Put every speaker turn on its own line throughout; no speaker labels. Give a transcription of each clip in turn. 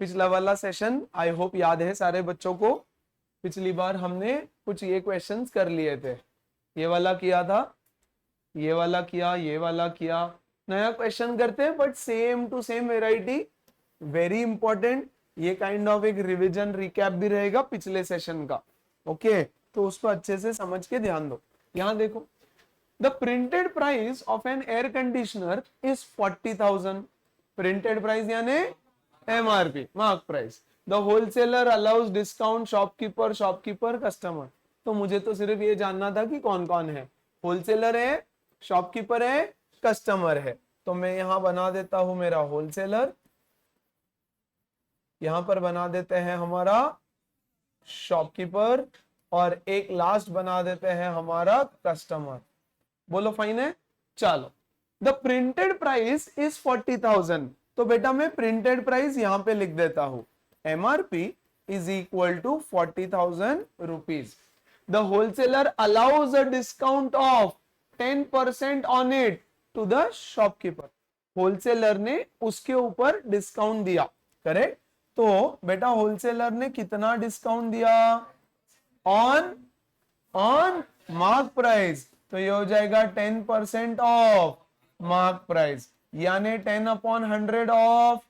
पिछला वाला session I hope याद है सारे बच्चों को। पिछली बार हमने कुछ ये क्वेश्चंस कर लिए थे, ये वाला किया था, ये वाला किया, ये वाला किया। नया क्वेश्चन करते हैं but same to same variety, very important. ये काइंड ऑफ एक रिवीजन रिकैप भी रहेगा पिछले सेशन का। ओके, तो उसको अच्छे से समझ के ध्यान दो। यहां देखो, the printed price of an air conditioner is 40,000। Printed price यानी MRP, mark price. The wholesaler allows discount, shopkeeper customer. तो मुझे तो सिर्फ ये जानना था कि कौन कौन है, होलसेलर है, शॉपकीपर है, कस्टमर है। तो मैं यहां बना देता हूं मेरा होलसेलर, यहां पर बना देते हैं हमारा शॉपकीपर, और एक लास्ट बना देते हैं हमारा कस्टमर। बोलो फाइन है। चलो, द प्रिंटेड प्राइस इज 40,000। तो बेटा मैं प्रिंटेड प्राइस यहां पे लिख देता हूं, MRP is equal to 40,000 rupees. The wholesaler allows a discount of 10% on it to the shopkeeper. Wholesaler ने उसके ऊपर डिस्काउंट दिया, करेक्ट। तो बेटा होलसेलर ने कितना डिस्काउंट दिया? On mark price. तो ये हो जाएगा 10% ऑफ मार्क प्राइस, यानी 10/100 ऑफ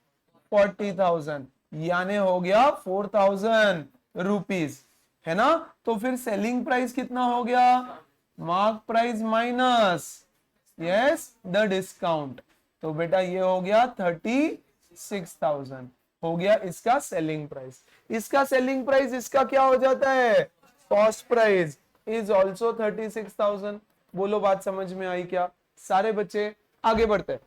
40,000, यानी हो गया 4,000 रुपीज, है ना। तो फिर सेलिंग प्राइस कितना हो गया? Mark price minus yes the discount. तो बेटा ये हो गया 36,000 हो गया इसका सेलिंग प्राइस। इसका सेलिंग प्राइस इसका क्या हो जाता है? Cost price is also 36,000। बोलो बात समझ में आई क्या सारे बच्चे? आगे बढ़ते हैं।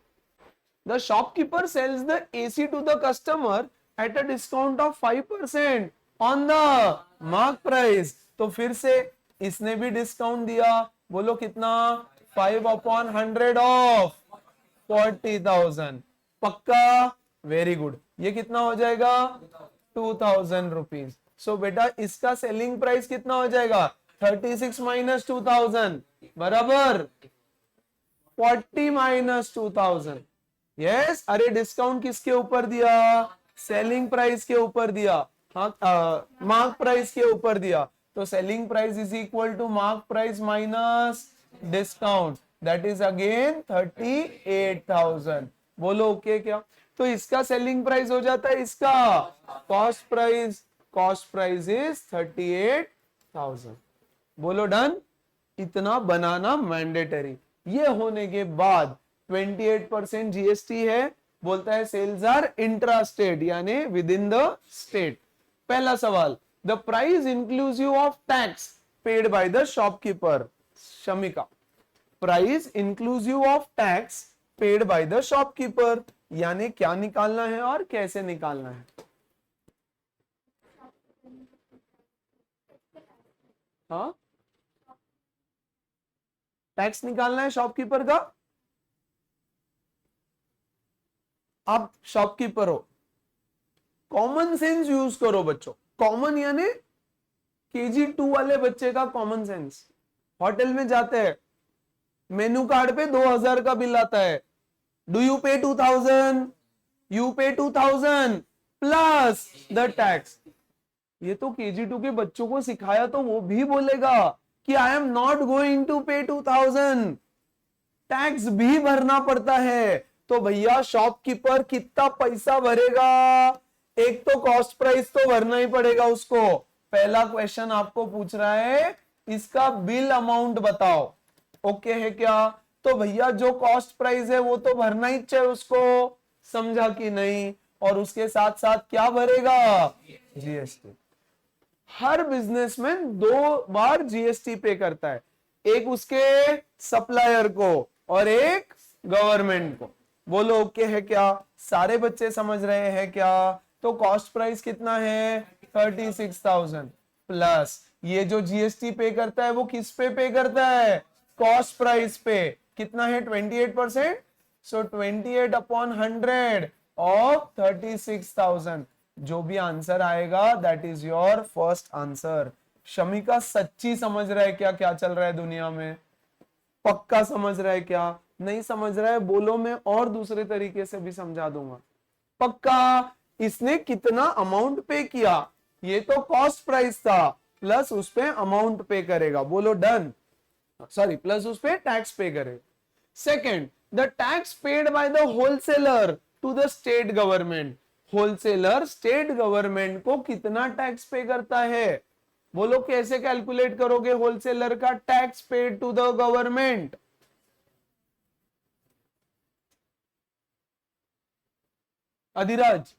The shopkeeper sells the AC to the customer at a discount of 5% on the mark price. तो फिर से इसने भी डिस्काउंट दिया, बोलो कितना? 5/100 ऑफ 40,000। पक्का? Very good. ये कितना हो जाएगा? 2,000 रुपीज। सो बेटा इसका सेलिंग प्राइस कितना हो जाएगा? 36 माइनस 2,000 बराबर 40 माइनस 2,000। यस, अरे डिस्काउंट किसके ऊपर दिया? सेलिंग प्राइस के ऊपर दिया, हाँ, मार्क प्राइस के ऊपर दिया। तो selling price is equal to mark price minus discount, that is again 38,000। बोलो ओके क्या? तो इसका सेलिंग प्राइस हो जाता है इसका cost price, cost price is 38,000। बोलो डन। इतना बनाना मैंडेटरी। ये होने के बाद 28% जीएसटी है, बोलता है सेल्स आर इंट्रा स्टेट यानी विद इन द स्टेट। पहला सवाल, the price inclusive of tax paid by the shopkeeper. Shamika, price inclusive of tax paid by the shopkeeper, यानी क्या निकालना है और कैसे निकालना है? हाँ, टैक्स निकालना है शॉपकीपर का। आप शॉपकीपर हो, कॉमन सेंस यूज करो बच्चों। कॉमन यानी केजी 2 वाले बच्चे का कॉमन सेंस। होटल में जाते हैं, मेनू कार्ड पे 2,000 का बिल आता है, डू यू पे 2,000? यू पे 2,000 प्लस द टैक्स। ये तो केजी 2 के बच्चों को सिखाया तो वो भी बोलेगा कि I am not going to pay 2,000, tax भी भरना पड़ता है। तो भैया शॉपकीपर कितना पैसा भरेगा? एक तो कॉस्ट प्राइस तो भरना ही पड़ेगा उसको। पहला क्वेश्चन आपको पूछ रहा है इसका बिल अमाउंट बताओ, ओके है क्या? तो भैया जो कॉस्ट प्राइस है वो तो भरना ही चाहिए उसको, समझा कि नहीं? और उसके साथ साथ क्या भरेगा? जीएसटी। हर बिजनेसमैन 2 बार जीएसटी पे करता है, एक उसके सप्लायर को और एक गवर्नमेंट को। बोलो ओके है क्या? सारे बच्चे समझ रहे हैं क्या? तो कॉस्ट प्राइस कितना है? 36,000 प्लस ये जो जीएसटी पे करता है वो किस पे करता है? कॉस्ट प्राइस पे। कितना है? 28%। सो 28/100 ऑफ 36,000। जो भी आंसर आएगा that is your first answer. Shamika सच्ची समझ रहा है क्या क्या चल रहा है दुनिया में? पक्का समझ रहा है क्या? नहीं समझ रहा है बोलो, मैं और दूसरे तरीके से भी समझा दूंगा। पक्का? इसने कितना अमाउंट पे किया, ये तो कॉस्ट प्राइस था, प्लस उस पे अमाउंट पे करेगा, बोलो डन, सॉरी प्लस उस पे टैक्स पे करेगा। Second, the tax paid by the wholesaler to the state government, wholesaler state government को कितना टैक्स पे करता है, बोलो कैसे कैलकुलेट करोगे होलसेलर का tax paid to the government. Adhiraj,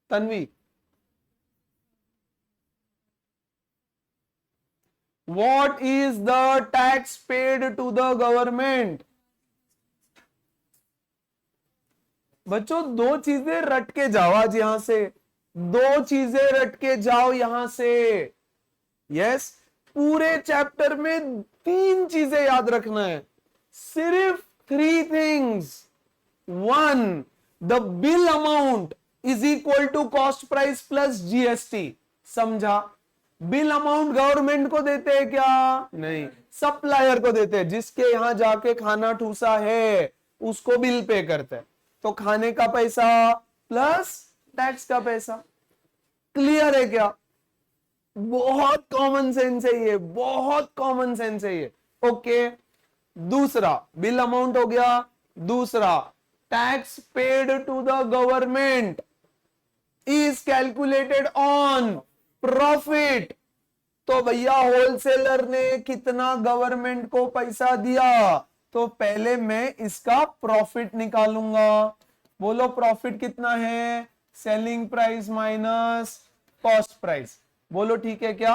Tanvi, what is the tax paid to the government? बच्चों दो चीजें रट के जाओ आज यहां से, दो चीजें रट के जाओ यहां से। यस, पूरे चैप्टर में तीन चीजें याद रखना है, सिर्फ three things. One, the bill amount is equal to cost price plus GST, समझा। बिल अमाउंट गवर्नमेंट को देते हैं क्या, नहीं, सप्लायर को देते हैं, जिसके यहां जाके खाना ठूसा है उसको बिल पे करते हैं, तो खाने का पैसा प्लस टैक्स का पैसा। क्लियर है क्या, बहुत कॉमन सेंस है ये, बहुत कॉमन सेंस है ये। ओके, दूसरा बिल अमाउंट हो गया, दूसरा tax paid to the government is calculated on profit, तो भैया होलसेलर ने कितना गवर्नमेंट को पैसा दिया, तो पहले मैं इसका प्रॉफिट निकालूंगा, बोलो प्रॉफिट कितना है, selling price minus cost price, बोलो ठीक है क्या।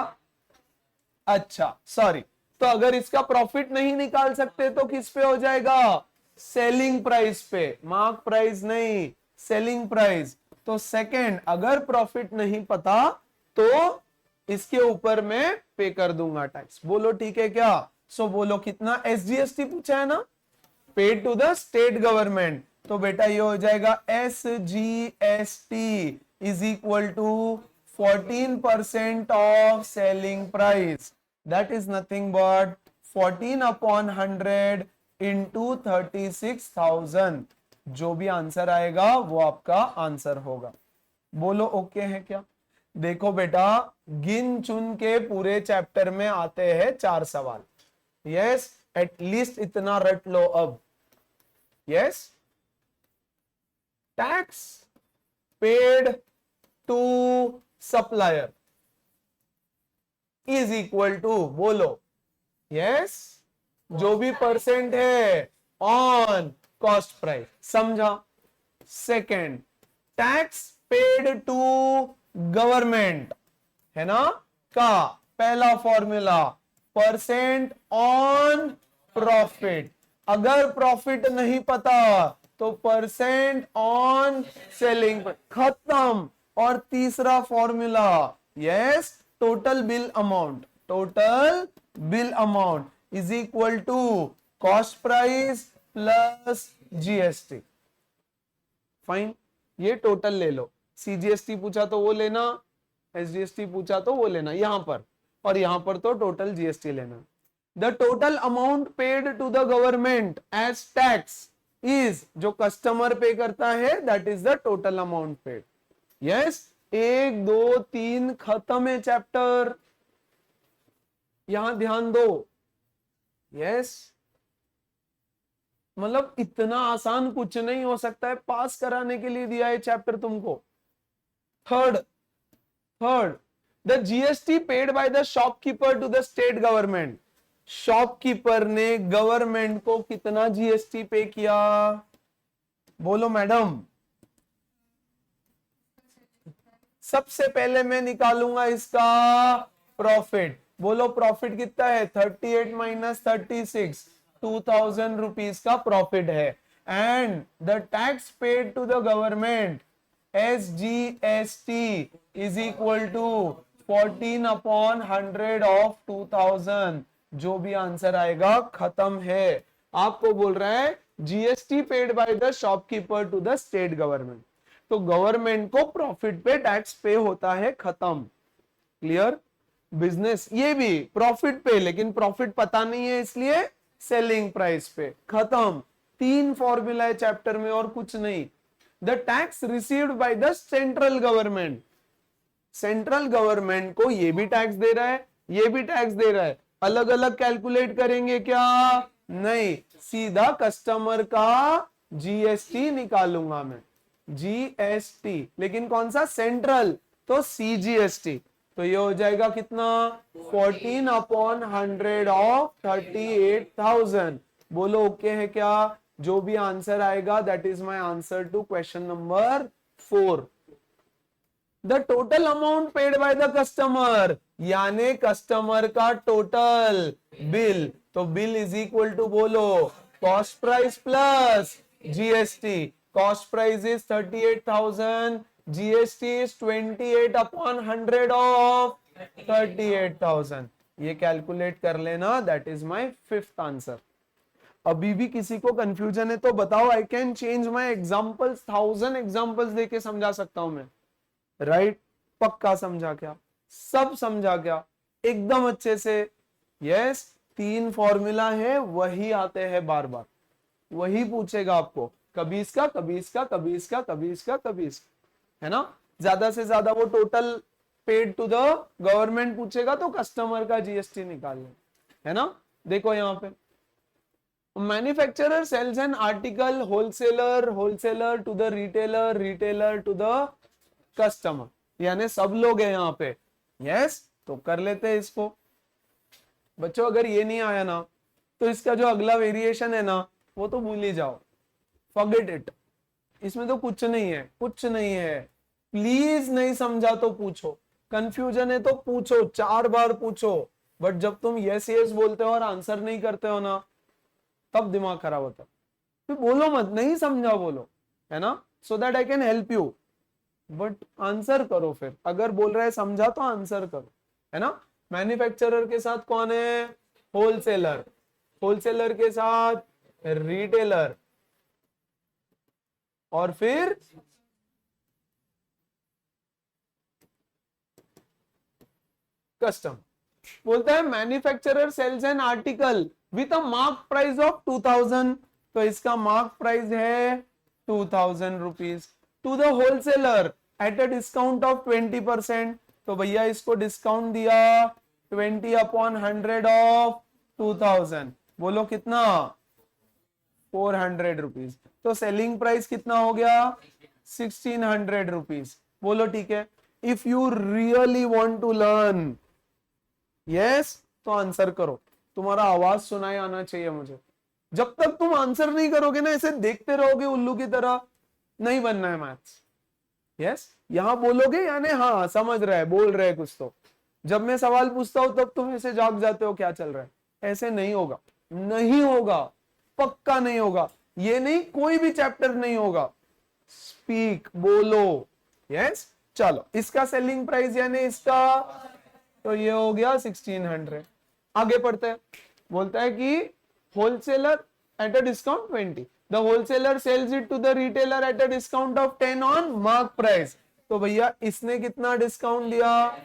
अच्छा सॉरी, तो अगर इसका प्रॉफिट नहीं निकाल सकते तो किस पे हो जाएगा, सेलिंग प्राइस पे, मार्क प्राइस नहीं, सेलिंग प्राइस। तो सेकंड, अगर प्रॉफिट नहीं पता तो इसके ऊपर मैं पे कर दूंगा टैक्स, बोलो ठीक है क्या। सो बोलो कितना, एसजीएसटी पूछा है ना, paid to the state government, तो बेटा ये हो जाएगा SGST is equal to 14% of selling price, that is nothing but 14 upon 100 into 36,000, जो भी आंसर आएगा वो आपका आंसर होगा, बोलो ओके है क्या। देखो बेटा, गिन चुन के पूरे चैप्टर में आते हैं 4 सवाल, यस, एटलीस्ट इतना रट लो अब। Yes, tax paid to supplier is equal to, बोलो यस, जो भी परसेंट है ऑन कॉस्ट प्राइस, समझा। Second, tax paid to government है ना, का पहला फॉर्मूला परसेंट ऑन प्रॉफिट, अगर प्रॉफिट नहीं पता तो परसेंट ऑन सेलिंग, खत्म। और तीसरा फॉर्मूला, yes, total bill amount, total bill amount is equal to cost price plus GST, fine. ये टोटल ले लो, सीजीएसटी पूछा तो वो लेना, एसजीएसटी पूछा तो वो लेना यहां पर, और यहां पर तो टोटल जीएसटी लेना। The total amount paid to the government as tax is, जो कस्टमर पे करता है that is the total amount paid. Yes, 1 2 3 खत्म है चैप्टर, यहां ध्यान दो। यस, मतलब इतना आसान कुछ नहीं हो सकता है, पास कराने के लिए दिया है चैप्टर तुमको। Third, the GST paid by the shopkeeper to the state government, shopkeeper ने गवर्नमेंट को कितना जीएसटी पे किया, बोलो मैडम। सबसे पहले मैं निकालूंगा इसका प्रॉफिट, बोलो प्रॉफिट कितना है, 38 माइनस 36, 2000 रुपीज का प्रॉफिट है। And the tax paid to the government SGST is equal to 14 upon 100 of 2000, जो भी आंसर आएगा खत्म है। आपको बोल रहा है GST paid by the shopkeeper to the state government, तो गवर्नमेंट को प्रॉफिट पे टैक्स पे होता है, खत्म। क्लियर, बिजनेस ये भी प्रॉफिट पे, लेकिन प्रॉफिट पता नहीं है इसलिए सेलिंग प्राइस पे। खत्म। 3 फॉर्मूला है चैप्टर में और कुछ नहीं। The tax received by the central government, central government को ये भी टैक्स दे रहा है, ये भी टैक्स दे रहा है, अलग अलग कैलकुलेट करेंगे क्या? नहीं, सीधा कस्टमर का जीएसटी निकालूंगा मैं, जीएसटी, लेकिन कौन सा? सेंट्रल, तो सीजीएसटी। तो ये हो जाएगा कितना? 14/100 ऑफ 38,000। बोलो ओके है क्या? जो भी आंसर आएगा that is my answer to question number 4। The total amount paid by the customer, यानी कस्टमर का टोटल बिल, तो बिल इज इक्वल टू, बोलो, cost price plus GST. Cost price is 38,000, GST is 28/100 of 38,000। ये calculate कर लेना, that is my 5th answer. अभी भी किसी को कंफ्यूजन है तो बताओ, I can change my examples, 1000 examples देके समझा सकता हूं मैं, राइट? पक्का समझा क्या? सब समझा क्या? एकदम अच्छे से। यस, 3 फॉर्मूला है, वही आते हैं बार बार, वही पूछेगा आपको, कभी इसका, कभी इसका, कभी इसका, कभी इसका, कभी इसका, है ना? ज्यादा से ज्यादा वो total paid to the government पूछेगा तो कस्टमर का जीएसटी निकाल ले, है ना? देखो यहां पे, manufacturer sells an article, wholesaler, wholesaler to the retailer, retailer to the customer, यानी सब लोग है यहाँ पे। यस, तो कर लेते हैं इसको। बच्चों अगर ये नहीं आया ना तो इसका जो अगला वेरिएशन है ना वो तो भूल ही जाओ, फॉरगेट इट। इसमें तो कुछ नहीं है, कुछ नहीं है। प्लीज नहीं समझा तो पूछो, कंफ्यूजन है तो पूछो, 4 बार पूछो। बट जब तुम यस यस बोलते हो और आंसर नहीं करते हो ना, तब दिमाग खराब होता है। फिर बोलो मत, नहीं समझा बोलो, है ना, so that I can help you. But answer करो फिर, अगर बोल रहा है समझा तो आंसर करो, है ना? मैन्युफैक्चरर के साथ कौन है? होलसेलर, होलसेलर के साथ रिटेलर, और फिर कस्टम। बोलता है manufacturer sells an article with a mark price of 2000, तो इसका मार्क प्राइस है 2000 rupees, to the wholesaler at a discount of 20%, तो भैया इसको डिस्काउंट दिया 20/100 ऑफ 2000, बोलो कितना? 400 रुपीज। तो सेलिंग प्राइस कितना हो गया? 1600 रुपीज। बोलो ठीक है। If you really want to learn, yes, तो आंसर करो। तुम्हारा आवाज सुनाई आना चाहिए मुझे। जब तक तुम आंसर नहीं करोगे ना, ऐसे देखते रहोगे उल्लू की तरह, नहीं बनना है मैथ्स। यस, यहां बोलोगे यानी हाँ समझ रहा है, बोल रहे कुछ, तो जब मैं सवाल पूछता हूं तब तुम ऐसे जाग जाते हो क्या चल रहा है। ऐसे नहीं होगा, नहीं होगा, पक्का नहीं होगा। ये नहीं, कोई भी चैप्टर नहीं होगा। स्पीक, बोलो। यस, चलो इसका सेलिंग प्राइस यानी इसका, तो ये हो गया 1600। आगे पढ़ते हैं। बोलता है कि wholesaler at a discount 20, the wholesaler sells it to the retailer at a discount of 10 on mark price, तो भैया इसने कितना डिस्काउंट दिया?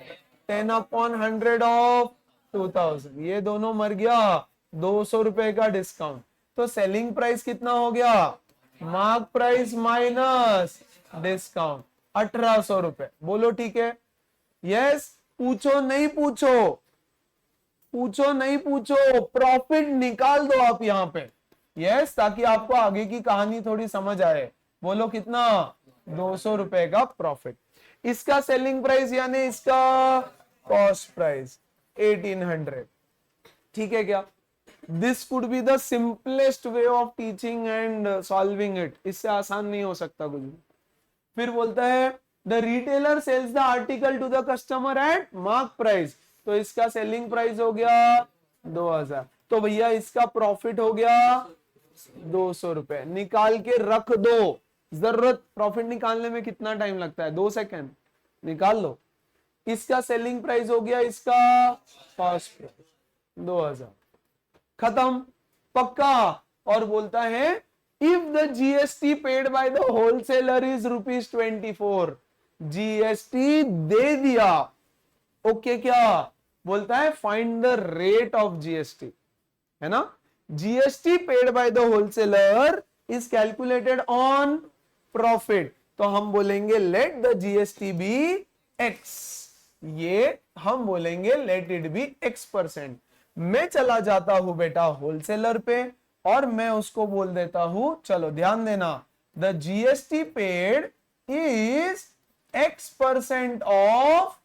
10/100 ऑफ 2000। ये दोनों मर गया, 200 रुपए का डिस्काउंट। तो सेलिंग प्राइस कितना हो गया? मार्क प्राइस माइनस डिस्काउंट, 1800 रुपए। बोलो ठीक है। यस, पूछो नहीं पूछो, पूछो नहीं पूछो, प्रॉफिट निकाल दो आप यहां पे। यस, ताकि आपको आगे की कहानी थोड़ी समझ आए। बोलो कितना? 200 रुपए का प्रॉफिट। इसका सेलिंग प्राइस यानी इसका कॉस्ट प्राइस 1800। ठीक है क्या? This could be the simplest way of teaching and solving it. इससे आसान नहीं हो सकता कुछ भी। फिर बोलता है the retailer sells the article to the customer at mark price, तो इसका सेलिंग प्राइस हो गया 2000, तो भैया इसका प्रॉफिट हो गया 200 रुपए। निकाल के रख दो। जरूरत, प्रॉफिट निकालने में कितना टाइम लगता है? 2 सेकेंड, निकाल लो। इसका सेलिंग प्राइस हो गया इसका कॉस्ट प्राइस 2000। खत्म, पक्का। और बोलता है if the GST paid by the wholesaler is ₹24, GST दे दिया, ओके क्या? बोलता है find the rate of GST, है ना? GST paid by the wholesaler is calculated on profit, तो हम बोलेंगे let the GST be x, ये हम बोलेंगे लेट इट बी x%। मैं चला जाता हूं बेटा होलसेलर पे और मैं उसको बोल देता हूं, चलो ध्यान देना, the GST paid is x% of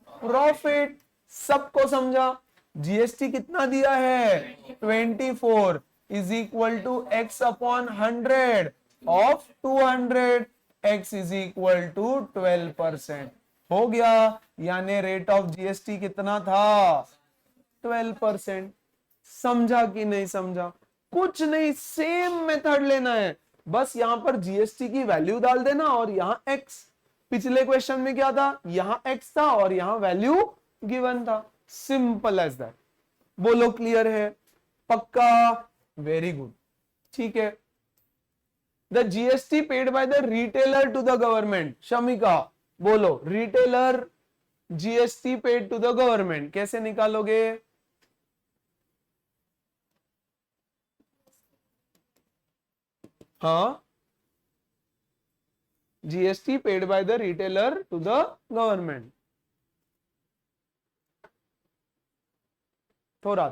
profit. सबको समझा? जीएसटी कितना दिया है 24 is equal to x upon 100 of 200, x is equal to 12%। हो गया, यानी रेट ऑफ जीएसटी कितना था 12%। समझा कि नहीं समझा? कुछ नहीं, सेम मेथड लेना है, बस यहां पर जीएसटी की वैल्यू डाल देना और यहां x। पिछले क्वेश्चन में क्या था, यहां x था और यहां वैल्यू गिवन था। Simple as that. बोलो क्लियर है? पक्का? Very good. ठीक है। The GST paid by the retailer to the government. Shamika बोलो, retailer GST paid to the government कैसे निकालोगे? हाँ, GST paid by the retailer to the government. थोड़ा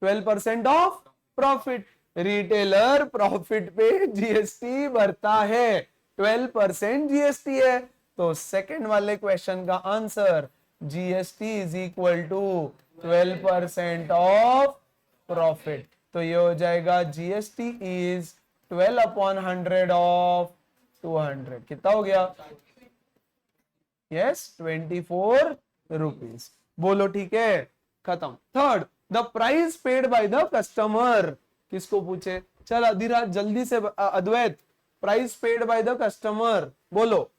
12% ऑफ प्रॉफिट। रिटेलर प्रॉफिट पे जीएसटी भरता है, 12% जीएसटी है, तो सेकंड वाले क्वेश्चन का answer GST is equal to 12% of profit. तो ये हो जाएगा जीएसटी इज 12 अपॉन 100 ऑफ 200। कितना हो गया? Yes, 24 rupees. बोलो ठीक है, खत्म। Third, the price paid by the customer. किसको पूछे? चल अधिराज जल्दी से, Advait, price paid by the customer बोलो।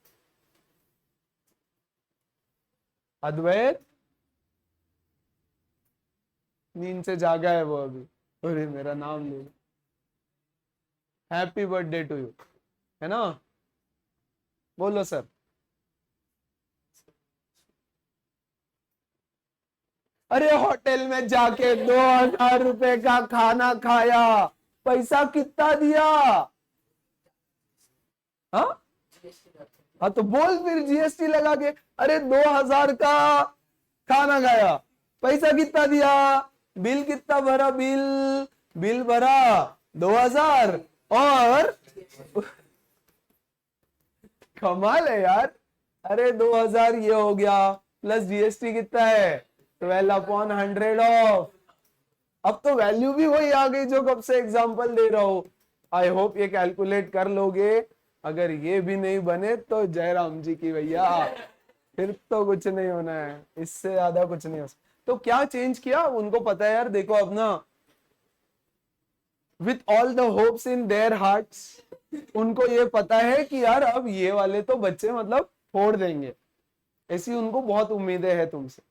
अद्वैत नींद से जागा है वो अभी। अरे मेरा नाम ले, हैप्पी बर्थडे टू यू, है ना? बोलो सर। अरे होटल में जाके 2000 रुपए का खाना खाया, पैसा कितना दिया? हाँ हाँ, तो बोल फिर जीएसटी लगा के। अरे 2000 का खाना खाया, पैसा कितना दिया? बिल कितना भरा? बिल भरा 2000 और कमाल है यार। अरे 2000 ये हो गया, प्लस जीएसटी कितना है 12 अपॉन 100 ऑफ। अब तो वैल्यू भी वही आ गई जो कब से एग्जांपल दे रहा हूं। आई होप ये कैलकुलेट कर लोगे। अगर ये भी नहीं बने तो जयराम जी की भैया, फिर तो कुछ नहीं होना है, इससे ज्यादा कुछ नहीं हो सकता। तो क्या चेंज किया उनको पता है यार। देखो अब ना, with all the hopes in their hearts, उनको ये पता है कि यार अब ये वाले तो बच्चे मतलब फोड़ देंगे, ऐसी उनको बहुत उम्मीदें हैं तुमसे।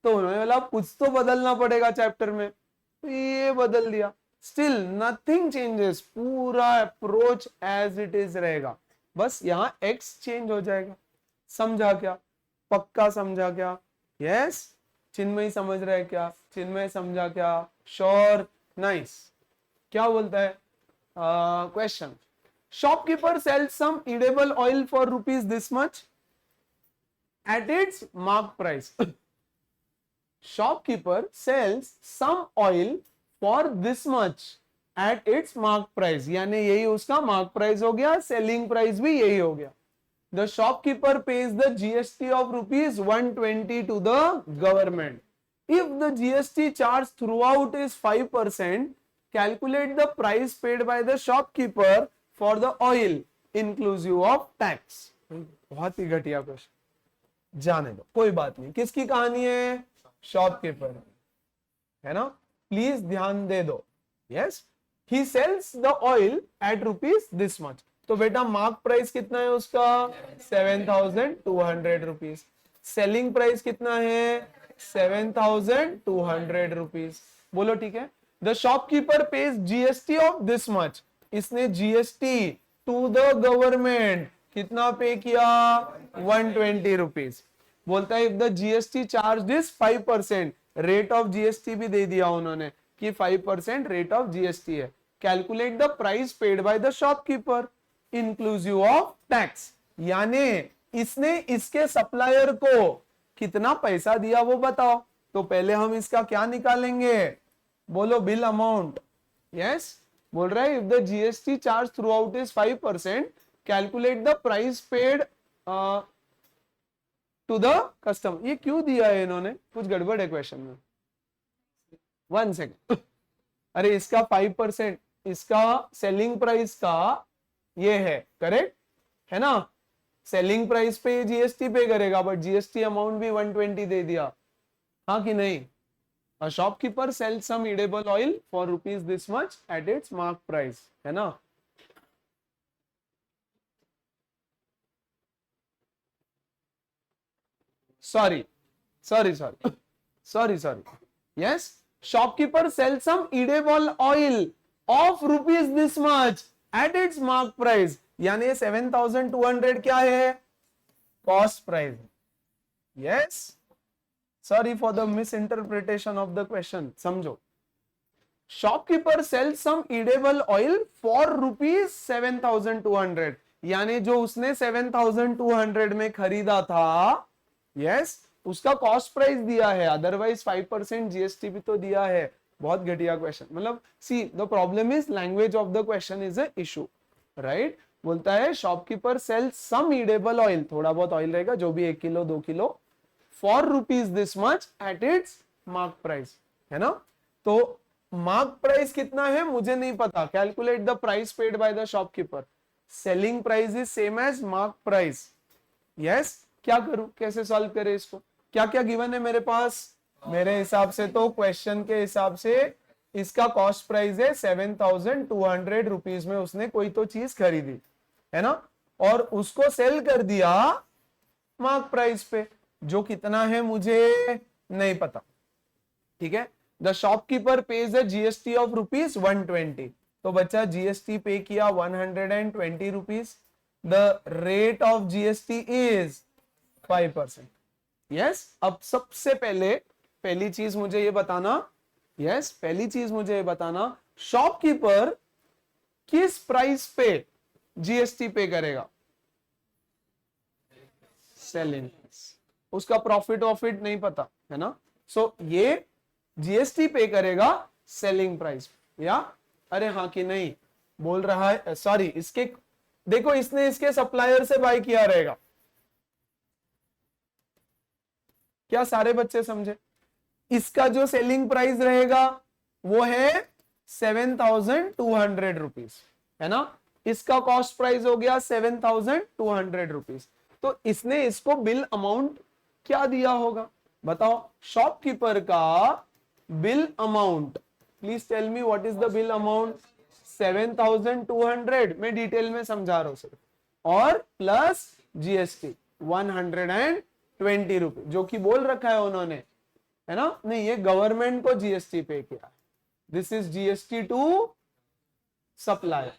तो उन्होंने बोला कुछ तो बदलना पड़ेगा चैप्टर में, तो ये बदल दिया। स्टिल नथिंग चेंजेस, पूरा अप्रोच एज इट इज रहेगा, बस यहां एक्स चेंज हो जाएगा। समझा क्या? पक्का समझा क्या? यस। चिन्मय समझ रहे क्या? चिन्मय समझा क्या? श्योर? नाइस। क्या बोलता है question? Shopkeeper sells some edible oil for rupees this much at its mark price. shopkeeper sells some oil for this much at its mark price, यानी यही उसका मार्क प्राइस हो गया, सेलिंग प्राइस भी यही हो गया। The shopkeeper pays the GST of rupees 120 to the government. If the GST charge throughout is 5%, calculate the price paid by the shopkeeper for the oil inclusive of tax. बहुत ही घटिया question, जाने दो, कोई बात नहीं। किसकी कहानी है? शॉपकीपर है ना, प्लीज ध्यान दे दो। Yes, he sells the oil at rupees this much. तो बेटा मार्क प्राइस कितना है उसका 7200 रुपीज, सेलिंग प्राइस कितना है 7200 रुपीज। बोलो ठीक है। The shopkeeper page GST of this much, इसने जीएसटी टू द गवर्नमेंट कितना पे किया 120 रुपीज। बोलता है if the GST charge is 5%, rate of GST भी दे दिया उन्होंने, कि 5% रेट ऑफ जीएसटी है। Calculate the price paid by the shopkeeper inclusive of tax, यानी इसने इसके सप्लायर को कितना पैसा दिया वो बताओ। तो पहले हम इसका क्या निकालेंगे, बोलो बिल अमाउंट। यस, बोल रहा है if the GST charge throughout is 5%, calculate the price paid to the customer. ये क्यों दिया है इन्होंने, कुछ गड़बड़ है क्वेश्चन में। 1 सेकेंड, अरे इसका 5%, इसका सेलिंग प्राइस का ये है, करेक्ट है ना। सेलिंग प्राइस पे जीएसटी पे करेगा, बट जीएसटी अमाउंट भी 120 दे दिया, हाँ कि नहीं। A shopkeeper sells some edible oil for rupees this much at its mark price, है ना। Sorry. Yes, shopkeeper sells some edible oil of rupees this much at its mark price, यानी 7,200 क्या है, cost price. Yes. Sorry for the misinterpretation of the question. समझो, shopkeeper sells some edible oil for rupees 7,200, यानी जो उसने 7,200 में खरीदा था, yes, उसका कॉस्ट प्राइस दिया है, अदरवाइज 5% जीएसटी भी तो दिया है। बहुत घटिया क्वेश्चन, मतलब see the problem is language of the question is a issue, right. बोलता है shopkeeper sells some edible oil, थोड़ा बहुत ऑयल रहेगा, जो भी 1 kilo 2 kilo, for rupees this much at its mark price, है ना। तो मार्क प्राइस कितना है मुझे नहीं पता, calculate the price paid by the shopkeeper, selling price is same as mark price. Yes, क्या करूं, कैसे सॉल्व करें इसको, क्या क्या गिवन है मेरे पास। मेरे हिसाब से तो क्वेश्चन के हिसाब से इसका कॉस्ट प्राइस है 7,200 रुपीज में उसने कोई तो चीज खरीदी, है ना, और उसको सेल कर दिया मार्क प्राइस पे, जो कितना है मुझे नहीं पता, ठीक है। The shopkeeper page the GST of rupees 120, तो बच्चा जीएसटी पे किया 120 rupees, the rate of GST is 5%। Yes, अब सबसे पहले पहली चीज मुझे ये बताना, यस, पहली चीज मुझे ये बताना, शॉपकीपर किस प्राइस पे जीएसटी पे करेगा, सेलिंग, उसका प्रॉफिट वॉफिट नहीं पता, है ना। सो ये जीएसटी पे करेगा सेलिंग प्राइस, या अरे हाँ कि नहीं बोल रहा है, सॉरी, इसके देखो इसने इसके सप्लायर से बाय किया रहेगा, क्या सारे बच्चे समझे। इसका जो सेलिंग प्राइस रहेगा वो है 7,200 रुपीज, है ना। इसका कॉस्ट प्राइस हो गया 7,200 रुपीज, तो इसने इसको बिल अमाउंट क्या दिया होगा बताओ। शॉपकीपर का bill amount, please tell me what is the bill amount, 7,200, मैं डिटेल में समझा रहा हूं सिर्फ, और प्लस जीएसटी 120 रुपीज, जो कि बोल रखा है उन्होंने, है ना। नहीं, ये गवर्नमेंट को जीएसटी पे किया, this is GST to supplier.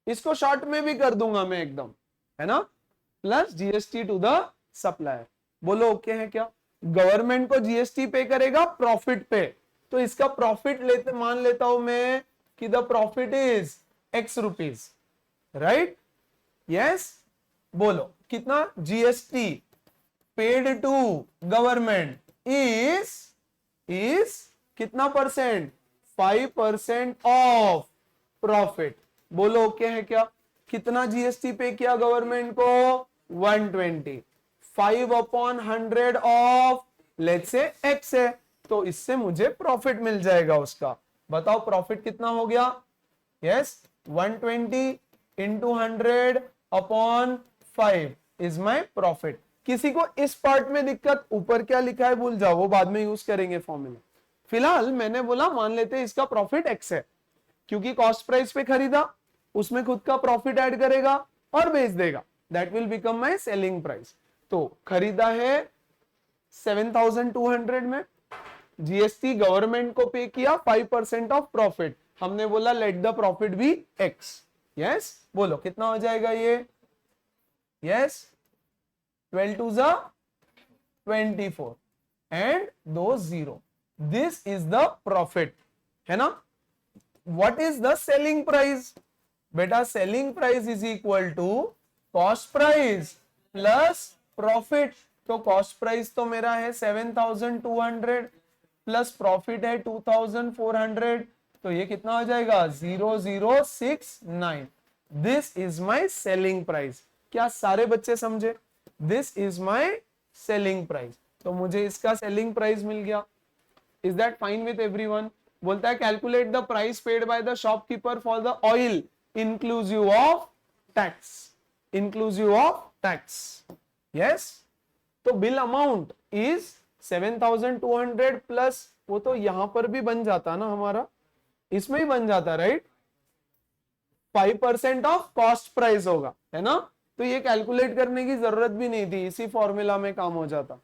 इसको शॉर्ट में भी कर दूंगा मैं एकदम, है ना, plus GST to the supplier. बोलो ओके है क्या। गवर्नमेंट को जीएसटी पे करेगा प्रॉफिट पे, तो इसका प्रॉफिट लेते मान लेता हूं मैं कि the profit is X rupees, right. Yes, बोलो कितना, GST paid to government is कितना परसेंट, 5% ऑफ प्रॉफिट। बोलो ओके है क्या। कितना जीएसटी पे किया गवर्नमेंट को, 120, 5/100 ऑफ लेट्स से एक्स है, तो इससे मुझे प्रॉफिट मिल जाएगा उसका। बताओ प्रॉफिट कितना हो गया, yes, 120 into 100/5 is my profit. किसी को इस पार्ट में दिक्कत, ऊपर क्या लिखा है भूल जाओ, वो बाद में यूज करेंगे फॉर्मूला। फिलहाल मैंने बोला मान लेते हैं इसका प्रॉफिट एक्स है, क्योंकि कॉस्ट प्राइस पे खरीदा, उसमें खुद का प्रॉफिट ऐड करेगा और बेच देगा, that will become my selling price. तो खरीदा है 7,200 में, जीएसटी गवर्नमेंट को पे किया 5% ऑफ प्रॉफिट, हमने बोला let the profit be X. Yes, बोलो कितना हो जाएगा ये, यस, 12 2 जा 24 and 2 0, this is the profit, है ना। What is the selling price? बेटा selling price is equal to cost price plus profit. तो कॉस्ट प्राइस तो मेरा है 7,200 प्लस प्रॉफिट है 2,400, तो ये कितना हो जाएगा 0069। This is my selling price. क्या सारे बच्चे समझे? This is my selling price. तो मुझे इसका सेलिंग प्राइस मिल गया। Is that fine with everyone? बोलता है calculate the price paid by the shopkeeper for the oil inclusive of tax, inclusive of tax. Yes, तो बिल अमाउंट इज 7,200 प्लस, वो तो यहां पर भी बन जाता ना हमारा, इसमें ही बन जाता, राइट। 5% ऑफ कॉस्ट प्राइस होगा, है ना। तो ये कैलकुलेट करने की जरूरत भी नहीं थी, इसी फॉर्मूला में काम हो जाता।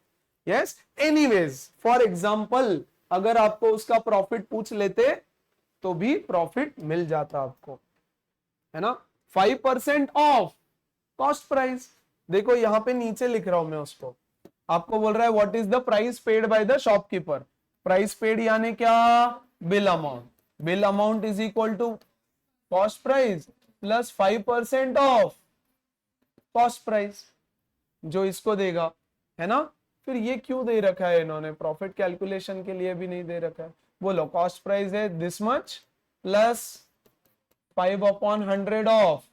यस, एनीवेज फॉर एग्जांपल अगर आपको उसका प्रॉफिट पूछ लेते तो भी प्रॉफिट मिल जाता आपको, है ना। 5% ऑफ कॉस्ट प्राइस, देखो यहां पे नीचे लिख रहा हूं मैं उसको, आपको बोल रहा है what is the price paid by the shopkeeper. Price paid यानी क्या? Bill amount. Bill amount is equal to cost price plus 5% of cost price, जो इसको देगा, है ना। फिर ये क्यों दे रखा है इन्होंने? प्रॉफिट कैलकुलेशन के लिए भी नहीं दे रखा है। बोलो, कॉस्ट प्राइस है this much plus 5/100 of,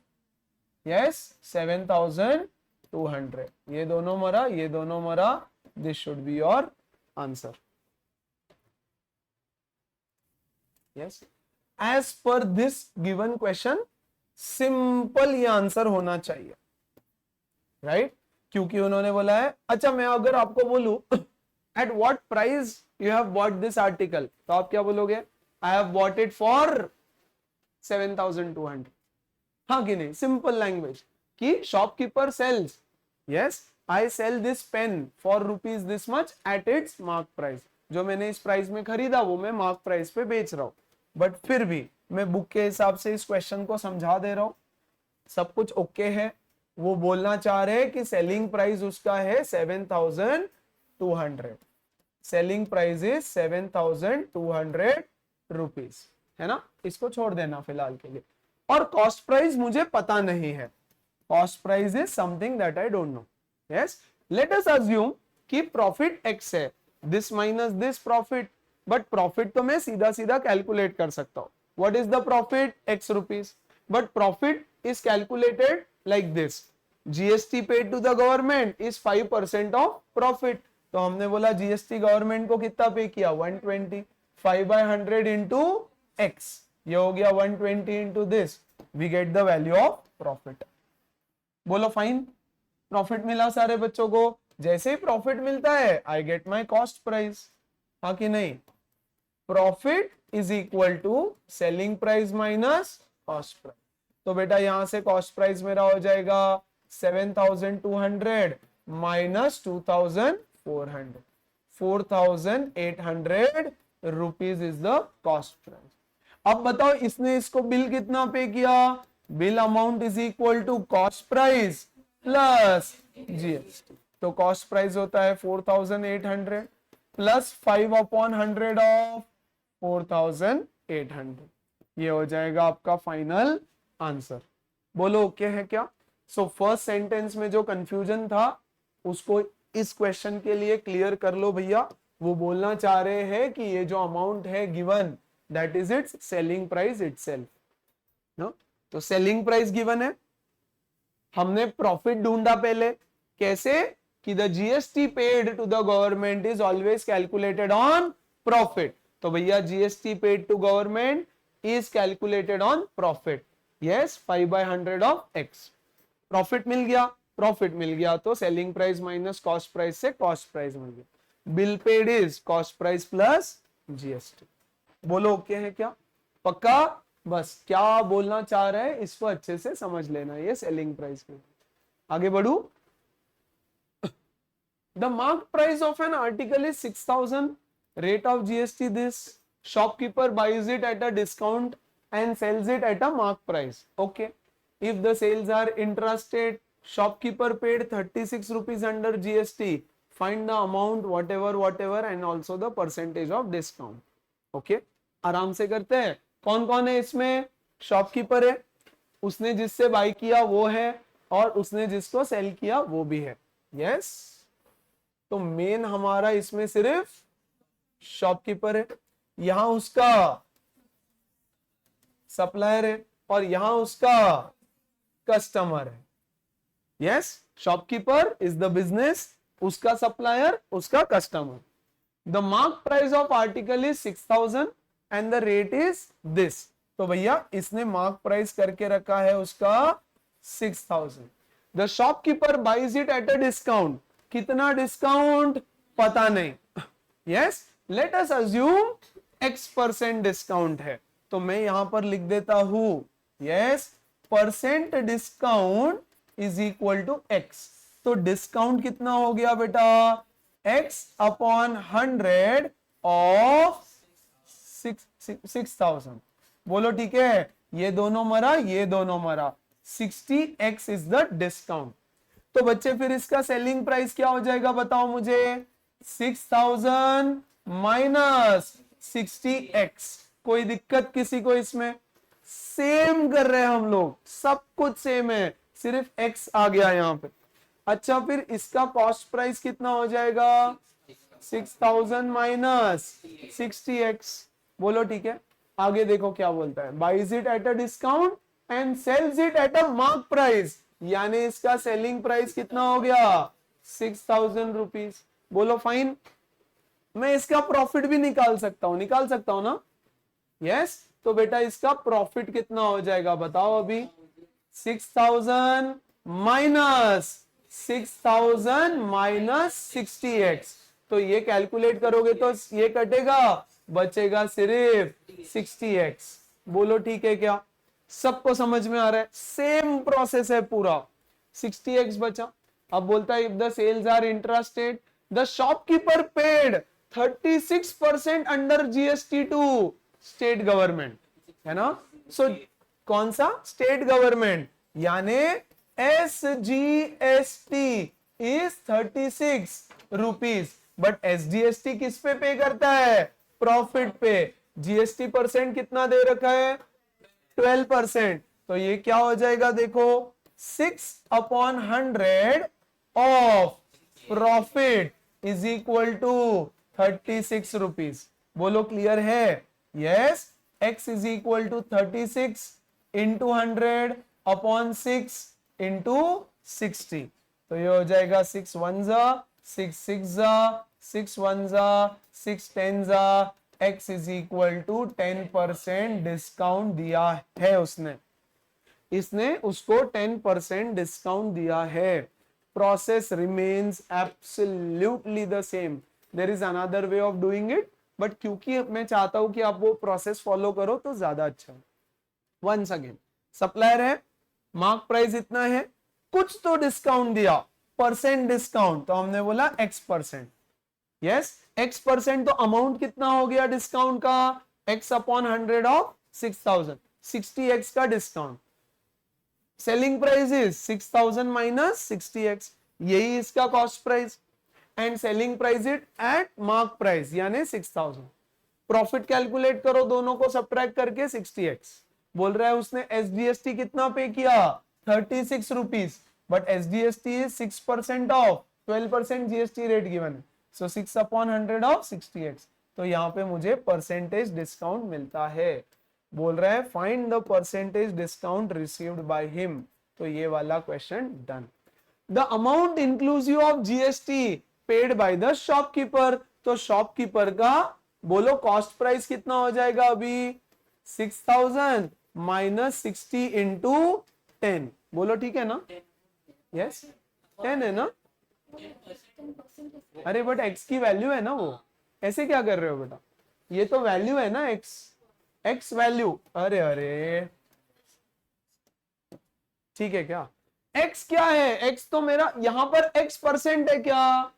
yes 7,200। ये दोनों मरा, ये दोनों मरा, this should be your answer. Yes, as per this given question simple ये आंसर होना चाहिए, राइट। क्योंकि उन्होंने बोला है, अच्छा मैं अगर आपको बोलूं at what price you have bought this article, तो आप क्या बोलोगे? I have bought it for 7,200, हाँ कि नहीं? सिंपल लैंग्वेज कि shopkeeper sells, yes I sell this pen for rupees this much at its mark price. जो मैंने इस प्राइस में खरीदा वो मैं मार्क प्राइस पे बेच रहा हूं, बट फिर भी मैं बुक के हिसाब से इस क्वेश्चन को समझा दे रहा हूं, सब कुछ ओके है। वो बोलना चाह रहे हैं कि सेलिंग प्राइस उसका है 7,200, सेलिंग प्राइस इज 7,200 रुपीज, है ना। इसको छोड़ देना फिलहाल के लिए। और कॉस्ट प्राइस मुझे पता नहीं है, cost price is something that I don't know. Yes, let us assume कि प्रॉफिट एक्स है, this minus this profit, but profit तो मैं सीधा सीधा कैलकुलेट कर सकता हूं। What is the profit? X rupees, but profit is calculated like this, GST paid to the government is 5% of profit। तो हमने बोला GST गवर्नमेंट को कितना पे किया? 120, 5/100 into x, ये हो गया 120 into this, we get the value of profit। बोलो फाइन, प्रॉफिट मिला सारे बच्चों को। जैसे ही प्रॉफिट मिलता है I get my cost price, हाँ कि नहीं। Profit is equal to selling price minus cost price. तो बेटा यहां से कॉस्ट प्राइस मेरा हो जाएगा 7,200 minus 2,400, 4,800 rupees is the cost price. अब बताओ इसने इसको बिल कितना पे किया? Bill amount is equal to cost price plus GST. तो कॉस्ट प्राइस होता है 4,800 प्लस 5/100 ऑफ 4,800, ये हो जाएगा आपका फाइनल आंसर। बोलो ओके है क्या? सो फर्स्ट सेंटेंस में जो कंफ्यूजन था उसको इस क्वेश्चन के लिए क्लियर कर लो भैया। वो बोलना चाह रहे हैं कि ये जो अमाउंट है given that is its selling price itself, no. तो सेलिंग प्राइस गिवन है, हमने प्रॉफिट ढूंढा पहले, कैसे? कि the GST paid to the government is always calculated on profit. तो भैया GST paid to government is calculated on profit, yes 5/100 of x. Profit मिल गया, प्रॉफिट मिल गया तो selling price minus cost price से कॉस्ट प्राइस मिल गया। Bill paid is cost price plus GST. बोलो ओके है क्या? पक्का? बस क्या बोलना चाह रहे हैं इसको अच्छे से समझ लेना, ये सेलिंग प्राइस में। आगे बढ़ू। The mark price of an article is 6,000, rate of GST this, shopkeeper buys it at a discount and sells it at a mark price. Okay, if the sales are intrastate, shopkeeper paid 36 rupees under GST find the amount whatever and also the percentage of discount. Okay आराम से करते हैं. कौन कौन है इसमें? Shopkeeper है, उसने जिससे बाई किया वो है, और उसने जिसको सेल किया वो भी है. यस तो मेन हमारा इसमें सिर्फ शॉपकीपर है, यहां उसका सप्लायर है और यहां उसका कस्टमर है. Yes shopkeeper is the business, उसका सप्लायर उसका customer. The mark price of article is 6000 and the rate is this. तो भैया इसने मार्क प्राइस करके रखा है उसका 6000. The shopkeeper buys it at a discount. कितना डिस्काउंट पता नहीं. Yes let us assume X% discount है, तो मैं यहां पर लिख देता हूं yes percent discount is equal to X. तो डिस्काउंट कितना हो गया बेटा? X upon 100 of 6000. बोलो ठीक है, ये दोनों मरा ये दोनों मरा. 60X is the discount. तो बच्चे फिर इसका सेलिंग प्राइस क्या हो जाएगा बताओ मुझे? 6000 माइनस 60X. कोई दिक्कत किसी को इसमें? सेम कर रहे हैं हम लोग, सब कुछ सेम है, सिर्फ X आ गया यहां पे. अच्छा फिर इसका कॉस्ट प्राइस कितना हो जाएगा? 6000 माइनस 60X. बोलो ठीक है. आगे देखो क्या बोलता है. Buys it at a discount and sells it at a mark price. यानी इसका सेलिंग प्राइस कितना हो गया? 6000 रुपीज. बोलो फाइन. मैं इसका प्रॉफिट भी निकाल सकता हूं ना? यस तो बेटा इसका प्रॉफिट कितना हो जाएगा बताओ अभी? 6000 माइनस 6000 माइनस 60X. तो ये कैलकुलेट करोगे तो ये कटेगा, बचेगा सिर्फ 60X. बोलो ठीक है क्या? सबको समझ में आ रहा है? सेम प्रोसेस है पूरा. 60X बचा. अब बोलता है if the sales are intrastate the shopkeeper paid 36% under GST to state government. है ना? सो कौन सा? State government. यानी SGST is 36 rupees. But SGST किस पे करता है? प्रॉफिट पे. GST परसेंट कितना दे रखा है? 12%. तो ये क्या हो जाएगा देखो? 6 upon 100 of profit is equal to 36 rupees. बोलो क्लियर है? Yes X is equal to 36 into 100 upon 6 into 60. तो ये हो जाएगा 6 1 जा 6 6 जा 6 1 जा 6 10 जा. X is equal to 10% discount दिया है उसने. इसने उसको 10% डिस्काउंट दिया है. Process remains absolutely the same. There is another way of doing it, but क्योंकि मैं चाहता हूं कि आप वो प्रोसेस फॉलो करो तो ज्यादा अच्छा. वंस अगेन सप्लायर है, मार्क प्राइस इतना है, कुछ तो डिस्काउंट दिया, परसेंट डिस्काउंट. तो हमने बोला X%. यस X% तो अमाउंट कितना हो गया डिस्काउंट का? X upon 100 of 6000. 60X का discount. Selling price is 6000 minus 60X. यही इसका cost price. And selling price it at mark price यानी 6000. प्रॉफिट कैलकुलेट करो दोनों को सब्ट्रैक्ट करके 60X. बोल रहा है उसने SGST कितना पे किया? 36 rupees. But SGST is 6% of 12% GST rate given है. सो 6 अपॉन 100 ऑफ 60X. तो यहाँ पे मुझे परसेंटेज डिस्काउंट मिलता है. बोल रहा है find the percentage discount received by him. तो ये वाला question done. The amount inclusive of GST paid by the shopkeeper. तो शॉपकीपर का बोलो कॉस्ट प्राइस कितना हो जाएगा अभी? 6000 माइनस 60 इंटू 10. बोलो ठीक है ना? यस 10 है ना? अरे बट X की वैल्यू है ना वो. ऐसे क्या कर रहे हो बेटा? ये तो वैल्यू है ना X वैल्यू. अरे अरे ठीक है क्या? X क्या है? X तो मेरा यहां पर X% है क्या?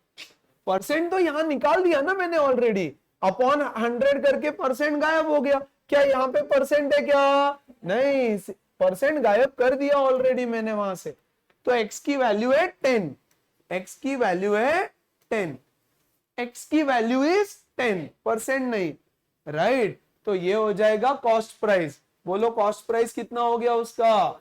परसेंट तो यहां निकाल दिया ना मैंने ऑलरेडी. अपॉन 100 करके परसेंट गायब हो गया. क्या यहाँ पे परसेंट है क्या? नहीं, परसेंट गायब कर दिया ऑलरेडी मैंने वहां से. तो X की वैल्यू है 10. X की वैल्यू है 10, x की वैल्यू इज 10%, नहीं, राइट? तो ये हो जाएगा कॉस्ट प्राइस। बोलो कॉस्ट प्राइस कितना हो गया उसका?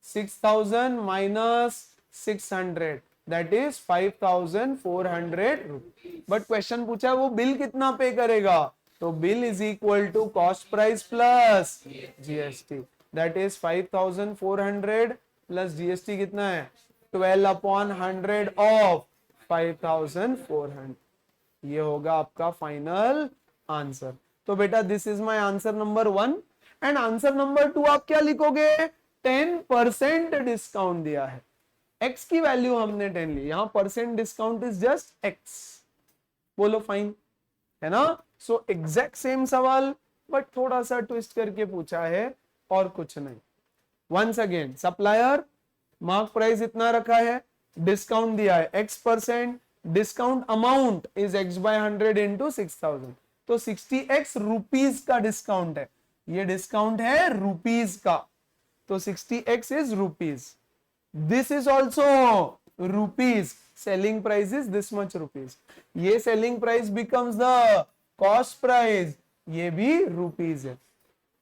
6000 minus 600, that is 5400 rupees. But question पूछा है वो बिल कितना पे करेगा, तो bill is equal to cost price plus GST, that is 5400 plus GST कितना है? 12/100 ऑफ 5400। ये होगा आपका फाइनल आंसर। तो बेटा this is my answer number 1। And answer number 2 आप क्या लिखोगे? 10% डिस्काउंट दिया है, x की वैल्यू हमने 10 ली, यहां percent discount is just x। बोलो फाइन, है ना? सो एग्जैक्ट सेम सवाल बट थोड़ा सा ट्विस्ट करके पूछा है और कुछ नहीं। Once again, supplier mark price इतना रखा है, डिस्काउंट दिया है x%, discount amount is x by 100 into 6000, तो 60x रुपीज का डिस्काउंट है, ये डिस्काउंट है रुपीज का, तो 60x is rupees, this is also rupees, selling price is this much rupees, ये selling price becomes the cost price, ये भी रुपीज है,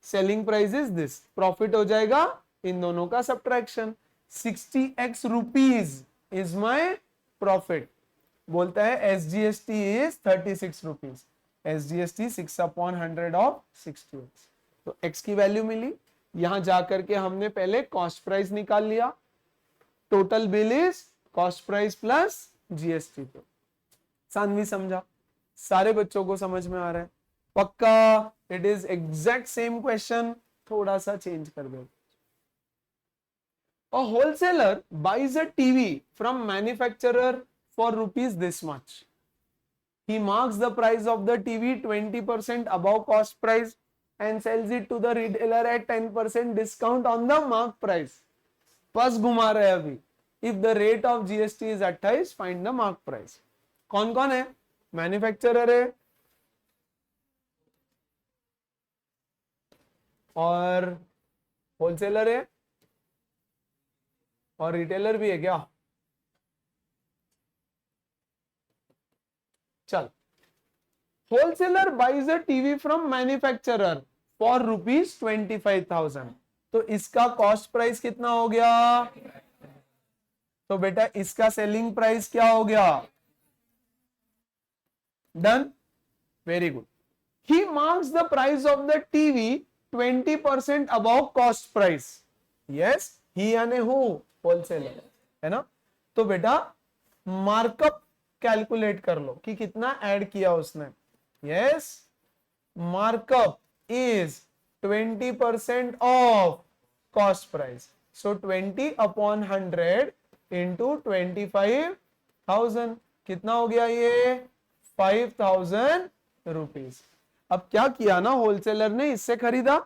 selling price is this, profit हो जाएगा इन दोनों का subtraction, 60x rupees is my profit. बोलता है SGST is 36 rupees, SGST 6/100 of 60x, तो x की वैल्यू मिली, यहां जाकर के हमने पहले कॉस्ट प्राइस निकाल लिया, total bill is cost price plus GST. तो सानवी समझा? सारे बच्चों को समझ में आ रहा है? पक्का? It is exact same question, थोड़ा सा चेंज कर दो। A wholesaler buys a TV from manufacturer for rupees this much. He marks the price of the TV 20% above cost price and sells it to the retailer at 10% discount on the mark price. बस घुमा रहे अभी। If the rate of GST is 28, find the mark price. कौन कौन है? Manufacturer है और wholesaler है और रिटेलर भी है क्या? चल, wholesaler buys a TV from manufacturer for rupees 25,000, तो इसका कॉस्ट प्राइस कितना हो गया? तो बेटा इसका सेलिंग प्राइस क्या हो गया? Done, very good. He marks the price of the TV 20% above cost price, yes, he यानी हु? होलसेलर, है ना? तो बेटा मार्कअप कैलकुलेट कर लो कि कितना ऐड किया उसने, yes, markup is 20% of cost price, so 20/100 into 25,000, कितना हो गया ये? 5,000 रुपीज। अब क्या किया ना, होलसेलर ने इससे खरीदा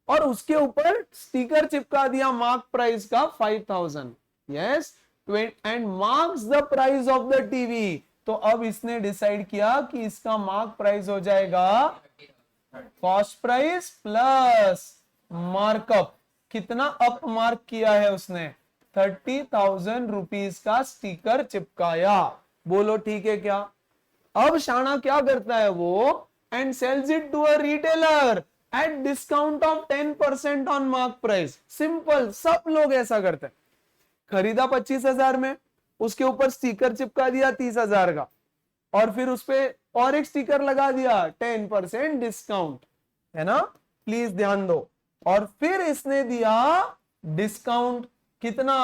और उसके ऊपर स्टिकर चिपका दिया मार्क प्राइस का 5,000, yes, and marks the price of the TV, तो अब इसने डिसाइड किया कि इसका मार्क प्राइस हो जाएगा कॉस्ट प्राइस प्लस मार्कअप, कितना अप मार्क किया है उसने? 30,000 रुपीज का स्टिकर चिपकाया। बोलो ठीक है क्या? अब शाना क्या करता है वो? And sells it to a retailer at discount of 10% on mark price. Simple, सब लोग ऐसा करते हैं। खरीदा 25,000 में, उसके ऊपर स्टिकर चिपका दिया 30,000 का, और फिर उस पे और एक स्टिकर लगा दिया 10% डिस्काउंट, है ना? प्लीज ध्यान दो। और फिर इसने दिया डिस्काउंट कितना?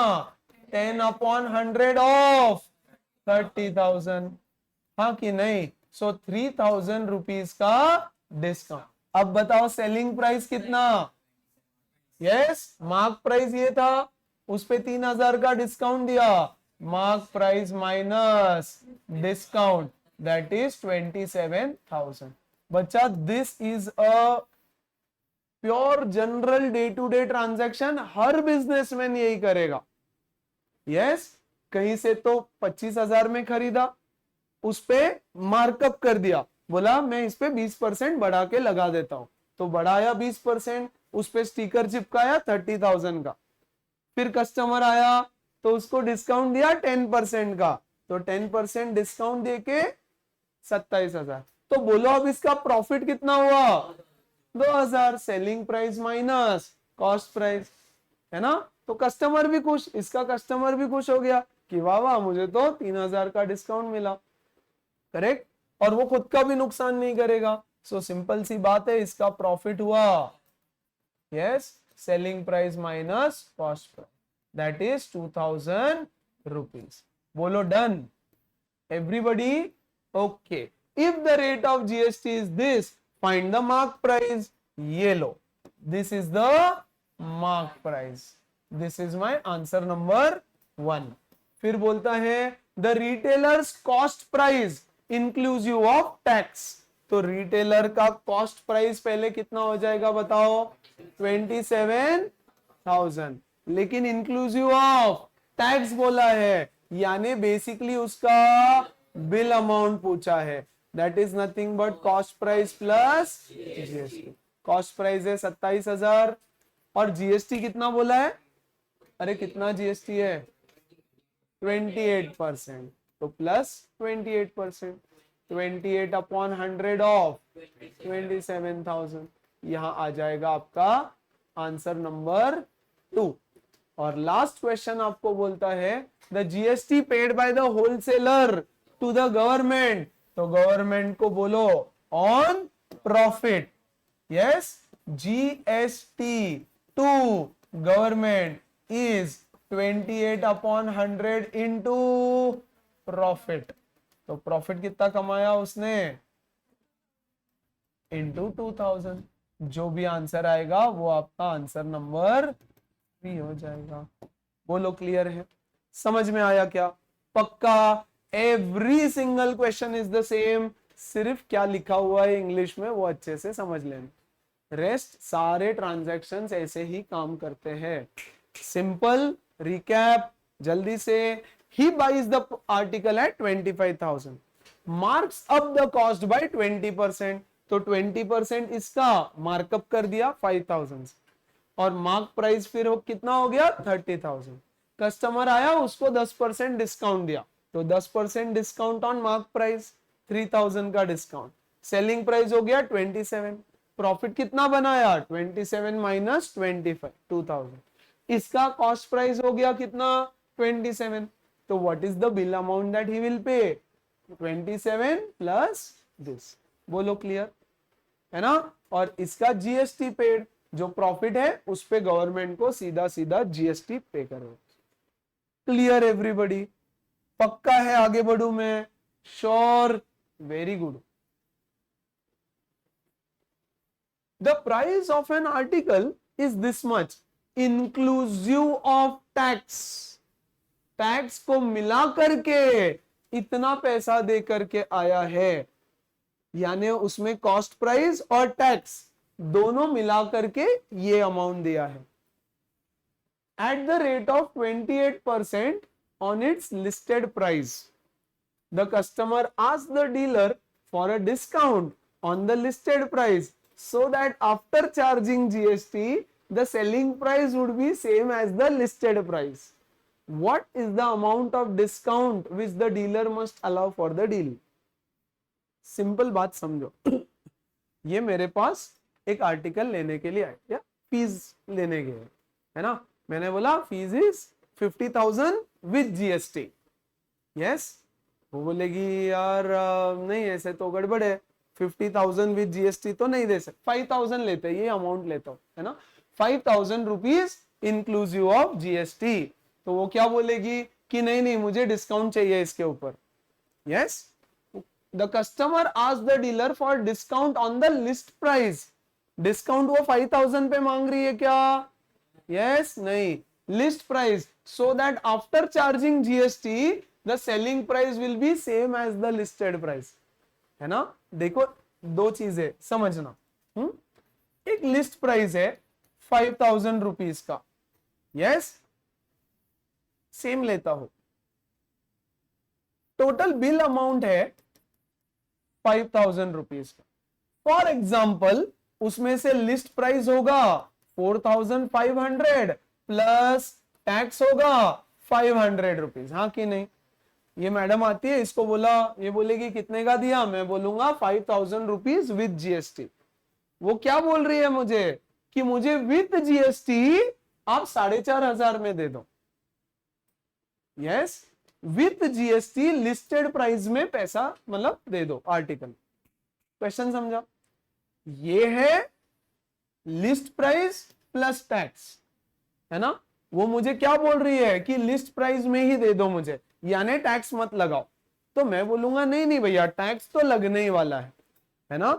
10/100 ऑफ 30,000, हाँ कि नहीं? सो 3,000 रुपीज का डिस्काउंट। अब बताओ सेलिंग प्राइस कितना? यस, मार्क प्राइस ये था, उस पे 3,000 का डिस्काउंट दिया, mark price minus discount, that is 27,000। बच्चा this is a pure general day to day transaction, हर बिजनेसमैन यही करेगा। यस, कहीं से तो 25,000 में खरीदा, उस पे मार्कअप कर दिया, बोला मैं इस पे 20% बढ़ा के लगा देता हूं, तो बढ़ाया 20%, उस पे स्टिकर चिपकाया 30,000 का, फिर कस्टमर आया तो उसको डिस्काउंट दिया 10% का, तो 10% डिस्काउंट देके 27,000। तो बोलो अब इसका प्रॉफिट कितना हुआ? 2,000। Selling price minus cost price, है ना। तो कस्टमर भी खुश, इसका कस्टमर भी खुश हो गया कि वाह वाह, मुझे तो 3,000 का डिस्काउंट मिला। करेक्ट। और वो खुद का भी नुकसान नहीं करेगा। सो सिंपल सी बात है, इसका प्रॉफिट हुआ yes selling price minus cost price, that is 2,000 rupees. बोलो done everybody. Okay, if the rate of GST is this, find the mark price. ये लो, this is the mark price. This is my answer number 1। फिर बोलता है the retailer's cost price inclusive of tax. तो retailer का cost price पहले कितना हो जाएगा बताओ? 27,000, लेकिन इंक्लूसिव ऑफ टैक्स बोला है, यानी बेसिकली उसका बिल अमाउंट पूछा है। That is nothing but cost price plus GST. Cost price है 27,000 और जीएसटी कितना बोला है? अरे कितना जीएसटी है? 28%। तो प्लस 28%, 28 अपॉन 100 ऑफ 27,000। यहां आ जाएगा आपका आंसर नंबर 2। और लास्ट क्वेश्चन आपको बोलता है the GST paid by the wholesaler to the government. तो गवर्नमेंट को बोलो on profit. Yes, GST to government is 28 upon 100 into profit. तो प्रॉफिट कितना कमाया उसने? इंटू 2,000। जो भी आंसर आएगा वो आपका आंसर नंबर 3 हो जाएगा। बोलो क्लियर है? समझ में आया क्या? पक्का every single question is the same, सिर्फ क्या लिखा हुआ है इंग्लिश में वो अच्छे से समझ लेना। रेस्ट सारे ट्रांजैक्शंस ऐसे ही काम करते हैं। सिंपल रिकैप जल्दी से। He buys the article at 25,000, marks up the cost by 20%। तो 20% इसका मार्कअप कर दिया 5,000 और मार्क प्राइस फिर कितना हो गया? 30,000। कस्टमर आया, उसको 10% डिस्काउंट दिया, तो 10% डिस्काउंट ऑन मार्क प्राइस, 3,000 का डिस्काउंट। सेलिंग प्राइस हो गया 27। प्रॉफिट कितना बनाया? 27 माइनस 25, 2,000। इसका कॉस्ट प्राइस हो गया कितना? 27। तो what is the bill amount that he will pay? 27 plus this. बोलो क्लियर है ना। और इसका जीएसटी पेड, जो प्रॉफिट है उस पे गवर्नमेंट को सीधा सीधा जीएसटी पे करो। Clear everybody? पक्का है आगे बढ़ू मैं? Sure, very good. The price of an article is this much inclusive of tax. Tax को मिला करके इतना पैसा दे करके आया है, यानी उसमें कॉस्ट प्राइस और टैक्स दोनों मिला करके ये अमाउंट दिया है। At the rate of 28% on its listed price, the customer asked the dealer for a discount on the listed price so that after charging GST the selling price would be same as the listed price. What is the amount of discount which the dealer must allow for the deal? Simple बात समझो। ये मेरे पास एक article लेने के लिए आए, या फीस लेने गए, है ना। मैंने बोला fees is 50,000 with GST. Yes, वो बोलेगी यार नहीं ऐसे तो गड़बड़ है, 50,000 विद जीएसटी तो नहीं दे सकते, 5,000 लेते, ये अमाउंट लेता हूं, है ना। 5,000 रुपीज इंक्लूसिव ऑफ जीएसटी। तो वो क्या बोलेगी कि नहीं नहीं मुझे डिस्काउंट चाहिए इसके ऊपर। Yes, the customer asked the dealer for discount on the list price. Discount वो 5,000 पे मांग रही है क्या? यस, नहीं, list price, so that after charging GST the selling price will be same as the listed price, है ना। देखो दो चीजें समझना। एक लिस्ट प्राइस है 5,000 रुपीज का, यस, सेम लेता हो। टोटल बिल अमाउंट है 5,000 रुपीज का। फॉर एग्जाम्पल उसमें से लिस्ट प्राइस होगा 4,500 प्लस टैक्स होगा 500 रुपीज, हाँ कि नहीं। ये मैडम आती है, इसको बोला, ये बोलेगी कितने का दिया, मैं बोलूंगा 5000 रुपीज विद जीएसटी। वो क्या बोल रही है मुझे कि मुझे विद जीएसटी आप 4500 में दे दो। Yes, with GST listed price में पैसा मतलब दे दो आर्टिकल। क्वेश्चन समझा? ये है लिस्ट प्राइस प्लस टैक्स, है ना। वो मुझे क्या बोल रही है कि लिस्ट प्राइस में ही दे दो मुझे, यानी टैक्स मत लगाओ। तो मैं बोलूंगा नहीं नहीं भैया, टैक्स तो लगने ही वाला है ना।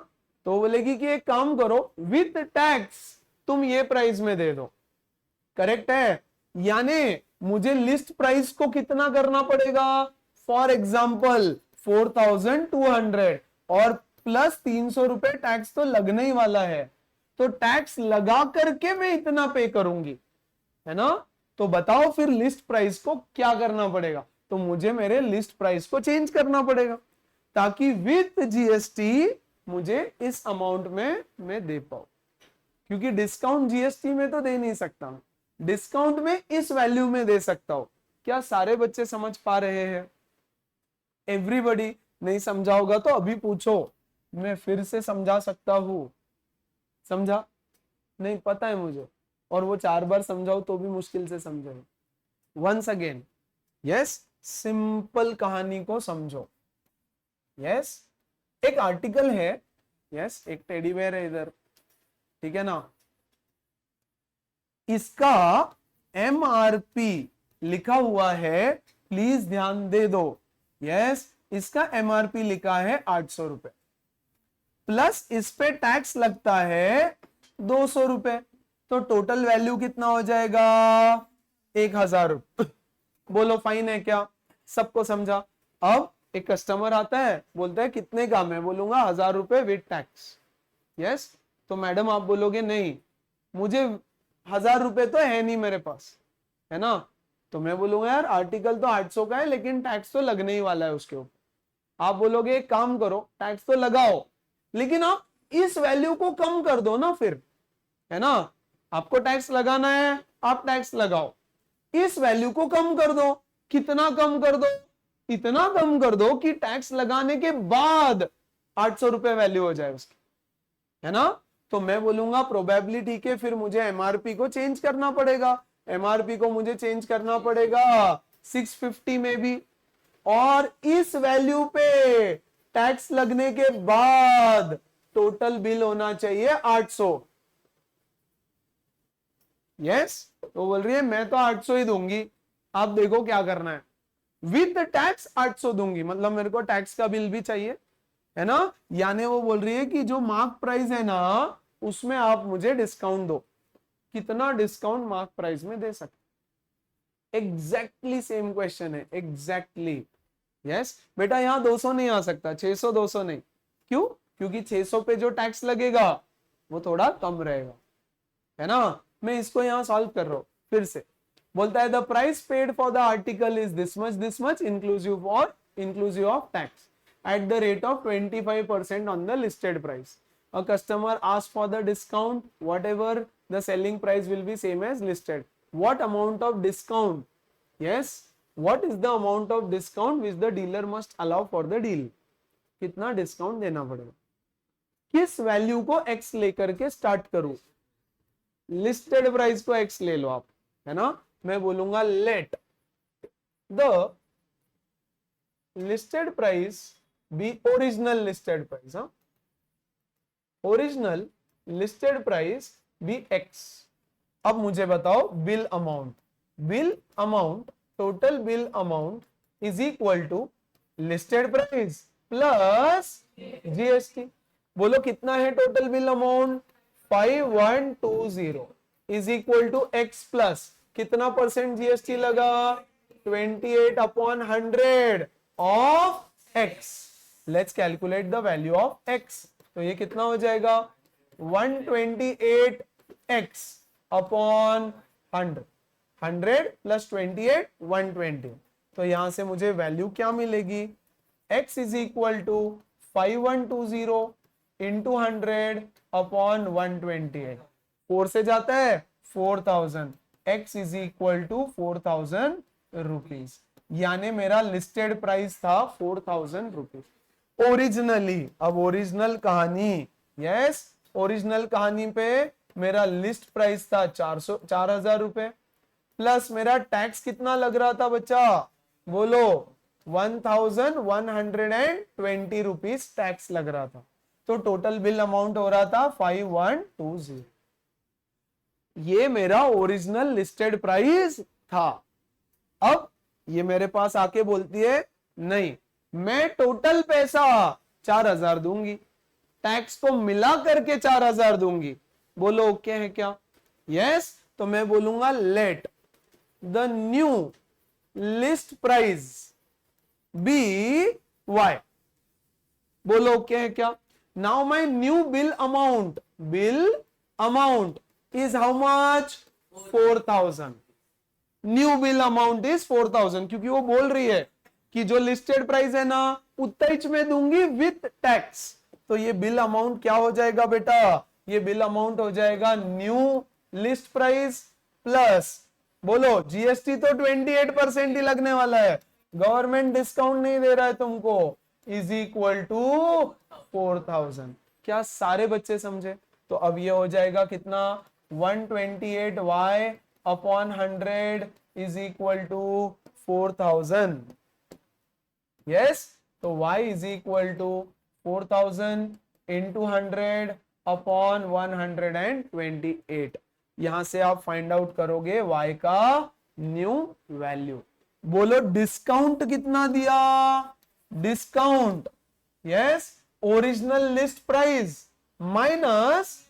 तो बोलेगी कि एक काम करो, विद टैक्स तुम ये प्राइस में दे दो। करेक्ट है, यानी मुझे लिस्ट प्राइस को कितना करना पड़ेगा, फॉर एग्जाम्पल 4200 और प्लस 300 रुपए टैक्स तो लगने ही वाला है, तो टैक्स लगा करके मैं इतना पे करूंगी, है ना। तो बताओ फिर लिस्ट प्राइस को क्या करना पड़ेगा, तो मुझे मेरे लिस्ट प्राइस को चेंज करना पड़ेगा ताकि विद जीएसटी मुझे इस अमाउंट में मैं दे पाऊं, क्योंकि डिस्काउंट जीएसटी में तो दे नहीं सकता, डिस्काउंट में इस वैल्यू में दे सकता हूं। क्या सारे बच्चे समझ पा रहे हैं? एवरीबॉडी? नहीं समझा होगा तो अभी पूछो, मैं फिर से समझा सकता हूं। समझा? नहीं पता है मुझे, और वो 4 बार समझाओ तो भी मुश्किल से समझे। वंस अगेन, यस, सिंपल कहानी को समझो। यस, एक आर्टिकल है, यस, एक टेडी बेयर है इधर, ठीक है ना। इसका एमआरपी लिखा हुआ है, प्लीज ध्यान दे दो। यस, इसका एमआरपी लिखा है 800 रुपए, प्लस इस पे टैक्स लगता है 200 रुपए, तो टोटल वैल्यू कितना हो जाएगा, 1000 रुपए। बोलो फाइन है क्या? सबको समझा? अब एक कस्टमर आता है, बोलता है कितने का, मैं बोलूंगा 1000 रुपए विद टैक्स। यस, तो मैडम आप बोलोगे नहीं, मुझे 1000 रुपए तो है नहीं मेरे पास, है ना। तो मैं बोलूंगा यार आर्टिकल तो 800 का है, लेकिन टैक्स तो लगने ही वाला है उसके ऊपर। आप बोलोगे एक काम करो, टैक्स तो लगाओ, लेकिन आप इस वैल्यू को कम कर दो ना फिर, है ना। आपको टैक्स लगाना है, आप टैक्स लगाओ, इस वैल्यू को कम कर दो। कितना कम कर दो? इतना कम कर दो कि टैक्स लगाने के बाद 800 रुपए वैल्यू हो जाए उसकी, है ना। तो मैं बोलूंगा प्रोबेबिलिटी के फिर मुझे एमआरपी को चेंज करना पड़ेगा, एमआरपी को मुझे चेंज करना पड़ेगा 650 में भी, और इस वैल्यू पे टैक्स लगने के बाद टोटल बिल होना चाहिए 800। यस, तो बोल रही है मैं तो 800 ही दूंगी, आप देखो क्या करना है। विद टैक्स 800 दूंगी, मतलब मेरे को टैक्स का बिल भी चाहिए, है ना। यानी वो बोल रही है कि जो मार्क प्राइस है ना, उसमें आप मुझे डिस्काउंट दो। कितना डिस्काउंट मार्क प्राइस में दे सकते? एग्जैक्टली सेम क्वेश्चन है, एग्जैक्टली। यस बेटा, यहां 200 नहीं आ सकता, 600 200 नहीं। क्यों? क्योंकि 600 पे जो टैक्स लगेगा वो थोड़ा कम रहेगा, है ना। मैं इसको यहां सॉल्व कर रहा हूं फिर से। बोलता है the price paid for the article is this much inclusive of tax at the rate of 25% on the listed price. A customer asks for the discount, whatever the selling price will be same as listed. What amount of discount? Yes, what is the amount of discount which the dealer must allow for the deal? कितना discount देना पड़ेगा? किस value को x लेकर के start करूं? Listed price को x ले लो आप, है ना। मैं बोलूंगा let the listed price be original listed price, हाँ, ओरिजिनल लिस्टेड प्राइस भी x। अब मुझे बताओ bill amount total bill amount is equal to listed price plus GST. बोलो कितना है total bill amount? 5120 is equal to x plus कितना percent GST लगा? 28/100 of x। Let's calculate the value of x। तो ये कितना हो जाएगा? 128x upon 100, 100 plus 28 120। तो यहां से मुझे वैल्यू क्या मिलेगी? x is equal to 5120 into 100 upon 128। 4 से जाता है 4000, x is equal to 4000 rupees. यानी मेरा लिस्टेड प्राइस था 4,000 रुपीज ओरिजिनली। अब ओरिजिनल कहानी, यस, ओरिजिनल कहानी पे मेरा लिस्ट प्राइस था 4,000 रुपए, प्लस मेरा टैक्स कितना लग रहा था बच्चा, बोलो 1,120 रुपीज टैक्स लग रहा था। तो टोटल बिल अमाउंट हो रहा था 5,120। ये मेरा ओरिजिनल लिस्टेड प्राइस था। अब ये मेरे पास आके बोलती है नहीं, मैं टोटल पैसा 4,000 दूंगी, टैक्स को मिला करके 4,000 दूंगी। बोलो ओके है क्या? यस। तो मैं बोलूंगा let the new list price be y. बोलो ओके है क्या? Now my new bill amount is how much? 4,000। New bill amount is 4,000, क्योंकि वो बोल रही है कि जो लिस्टेड प्राइस है ना उतना ही मैं दूंगी विथ टैक्स। तो ये बिल अमाउंट क्या हो जाएगा बेटा? ये बिल अमाउंट हो जाएगा न्यू लिस्ट प्राइस प्लस, बोलो जीएसटी तो 28% ही लगने वाला है, गवर्नमेंट डिस्काउंट नहीं दे रहा है तुमको, इज इक्वल टू 4,000। क्या सारे बच्चे समझे? तो अब ये हो जाएगा कितना? 128y upon 100 is equal to 4,000। Yes. तो y is equal to 4,000 into 100 upon 128। यहां से आप फाइंड आउट करोगे y का न्यू वैल्यू। बोलो डिस्काउंट कितना दिया? Discount, yes, original list price minus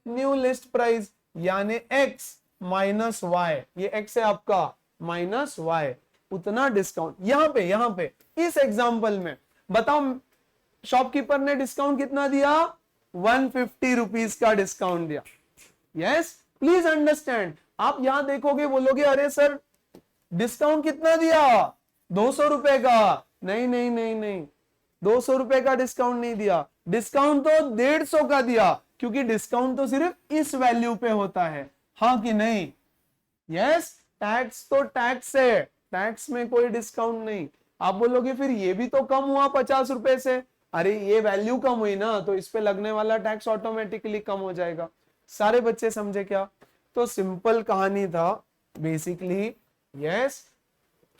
new list price, यानी x माइनस y। ये x है आपका, माइनस y, उतना डिस्काउंट। यहां पे इस एग्जांपल में बताओ शॉपकीपर ने डिस्काउंट कितना दिया? 150 रुपीज का डिस्काउंट दिया। Yes, please understand. आप यहां देखोगे, बोलोगे अरे सर डिस्काउंट कितना दिया? 200 रुपए का। नहीं नहीं नहीं नहीं, 200 रुपए का डिस्काउंट नहीं दिया, डिस्काउंट तो 150 का दिया, क्योंकि डिस्काउंट तो सिर्फ इस वैल्यू पे होता है, हाँ कि नहीं? यस। टैक्स तो टैक्स है, टैक्स में कोई डिस्काउंट नहीं। आप बोलोगे फिर ये भी तो कम हुआ 50 रुपए से। अरे ये वैल्यू कम हुई ना, तो इस पे लगने वाला टैक्स ऑटोमेटिकली कम हो जाएगा। सारे बच्चे समझे क्या? तो सिंपल कहानी था बेसिकली। यस,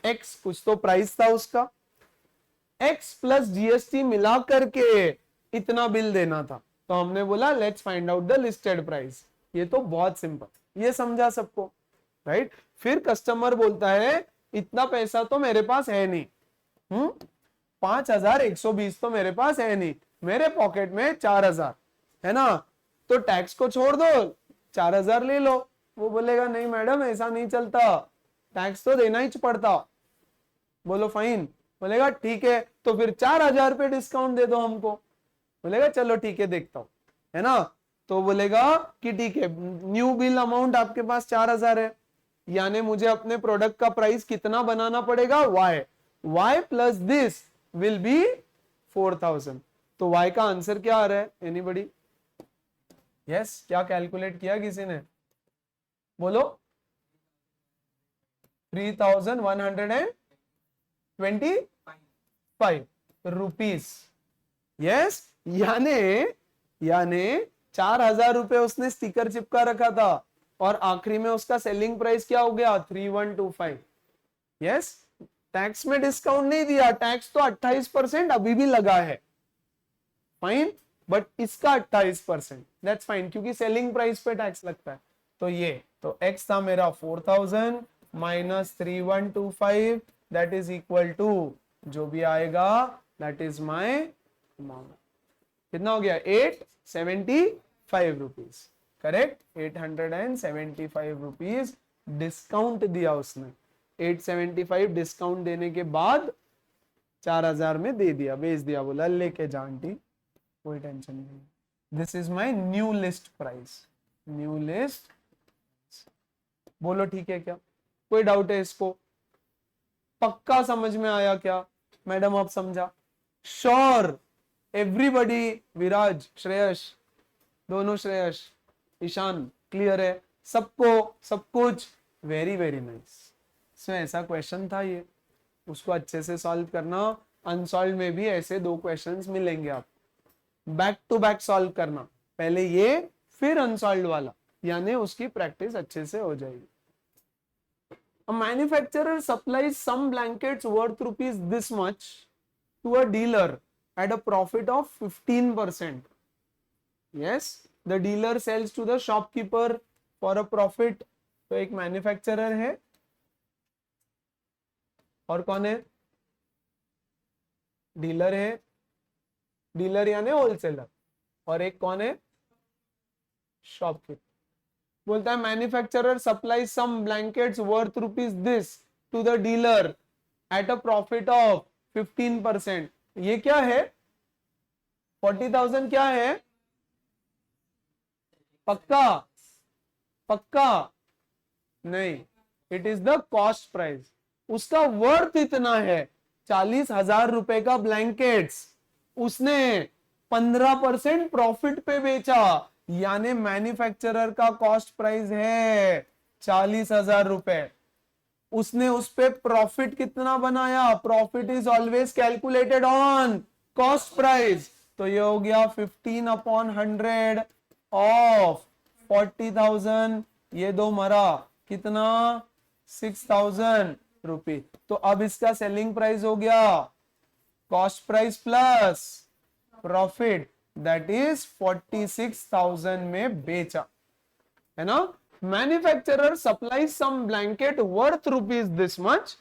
एक्स कुछ तो प्राइस था उसका, एक्स प्लस जीएसटी मिला करके इतना बिल देना था। तो हमने बोला let's find out the listed price. ये तो बहुत सिंपल, ये समझा सबको, राइट? फिर कस्टमर बोलता है इतना पैसा तो मेरे पास है नहीं, 5,120 तो मेरे पास है नहीं, मेरे पॉकेट में 4,000 है ना, तो टैक्स को छोड़ दो, 4,000 ले लो। वो बोलेगा नहीं मैडम ऐसा नहीं चलता, टैक्स तो देना ही पड़ता। बोलो फाइन। बोलेगा ठीक है, तो फिर 4,000 पे डिस्काउंट दे दो हमको। बोलेगा चलो ठीक है देखता हूं, है ना? तो बोलेगा कि ठीक है, न्यू बिल अमाउंट आपके पास 4,000 है, यानी मुझे अपने प्रोडक्ट का प्राइस कितना बनाना पड़ेगा? y plus this will be 4,000। तो y का आंसर क्या आ रहा है? एनीबॉडी? यस, क्या कैलकुलेट किया किसी ने? बोलो 3,125 रुपीज। यस, यानी 4,000 रुपए उसने स्टिकर चिपका रखा था और आखिरी में उसका सेलिंग प्राइस क्या हो गया? 3,125। यस, टैक्स में डिस्काउंट नहीं दिया, टैक्स तो 28% अभी भी लगा है, फाइन, बट इसका 28%, दैट्स फाइन, क्योंकि सेलिंग प्राइस पे टैक्स लगता है। तो ये तो x था मेरा 4,000 minus 3,125, that is equal to जो भी आएगा दैट इज माई अमाउंट। कितना हो गया? 875 रुपीज, करेक्ट? 875 रुपीज डिस्काउंट दिया उसने। 875 डिस्काउंट देने के बाद 4,000 में दे दिया, बेच दिया, बोला लेके जा आंटी, कोई टेंशन नहीं। This is my new list price, new list. बोलो ठीक है क्या? कोई डाउट है इसको? पक्का समझ में आया क्या? मैडम आप समझा? Sure everybody? विराज, श्रेयस, दोनों श्रेयस, ईशान, क्लियर है सबको? सब कुछ वेरी वेरी नाइस। सो ऐसा क्वेश्चन था ये, उसको अच्छे से सॉल्व करना। अनसॉल्व में भी ऐसे 2 क्वेश्चंस मिलेंगे आप, बैक टू बैक सॉल्व करना, पहले ये फिर अनसॉल्व वाला, यानी उसकी प्रैक्टिस अच्छे से हो जाएगी। A manufacturer supplies some blankets worth rupees this much to a dealer at a profit of 15%. Yes, the dealer sells to the shopkeeper for a profit. तो एक मैन्युफैक्चरर है और कौन है? डीलर है, डीलर यानी होलसेलर, और एक कौन है? शॉपकीपर। बोलता है manufacturer supply some blankets worth rupees this to the dealer at a profit of 15%। ये क्या है? 40,000 क्या है? पक्का? पक्का नहीं, it is the cost price. उसका वर्थ इतना है, 40,000 रुपए का ब्लैंकेट्स उसने 15% प्रॉफिट पे बेचा, यानी मैन्युफैक्चरर का कॉस्ट प्राइस है 40,000 रुपए। उसने उस पे प्रॉफिट कितना बनाया? Profit is always calculated on cost price. तो ये हो गया 15/100 ऑफ 40,000, ये दो मरा कितना? 6,000 रुपए। तो अब इसका सेलिंग प्राइस हो गया cost price plus profit, that is 46,000 में बेचा, है ना। Manufacturer supply some blanket worth rupees this much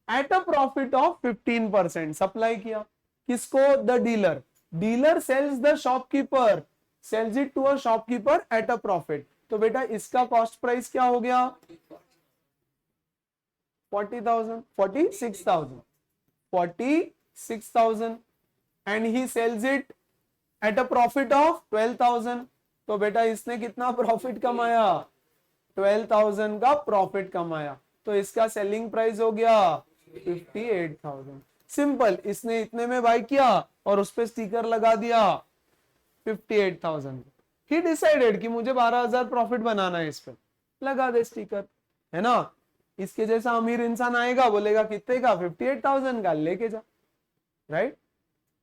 at a profit of 15%। Supply किया किसको? The dealer. Dealer sells the shopkeeper, sells it to a shopkeeper at a profit. तो बेटा इसका cost price क्या हो गया? 46,000 and he sells it at a profit of 12,000। तो बेटा इसने कितना प्रॉफिट कमाया? 12,000 का प्रॉफिट कमाया। तो इसका सेलिंग प्राइस हो गया 58,000। सिंपल, इसने इतने में बाय किया और उस पे स्टिकर लगा दिया 58,000। ही डिसाइडेड कि मुझे 12,000 प्रॉफिट बनाना है, इस पे लगा दे स्टिकर, है ना। इसके जैसा अमीर इंसान आएगा, बोलेगा कितने का? 58,000 का, लेके जा, राइट।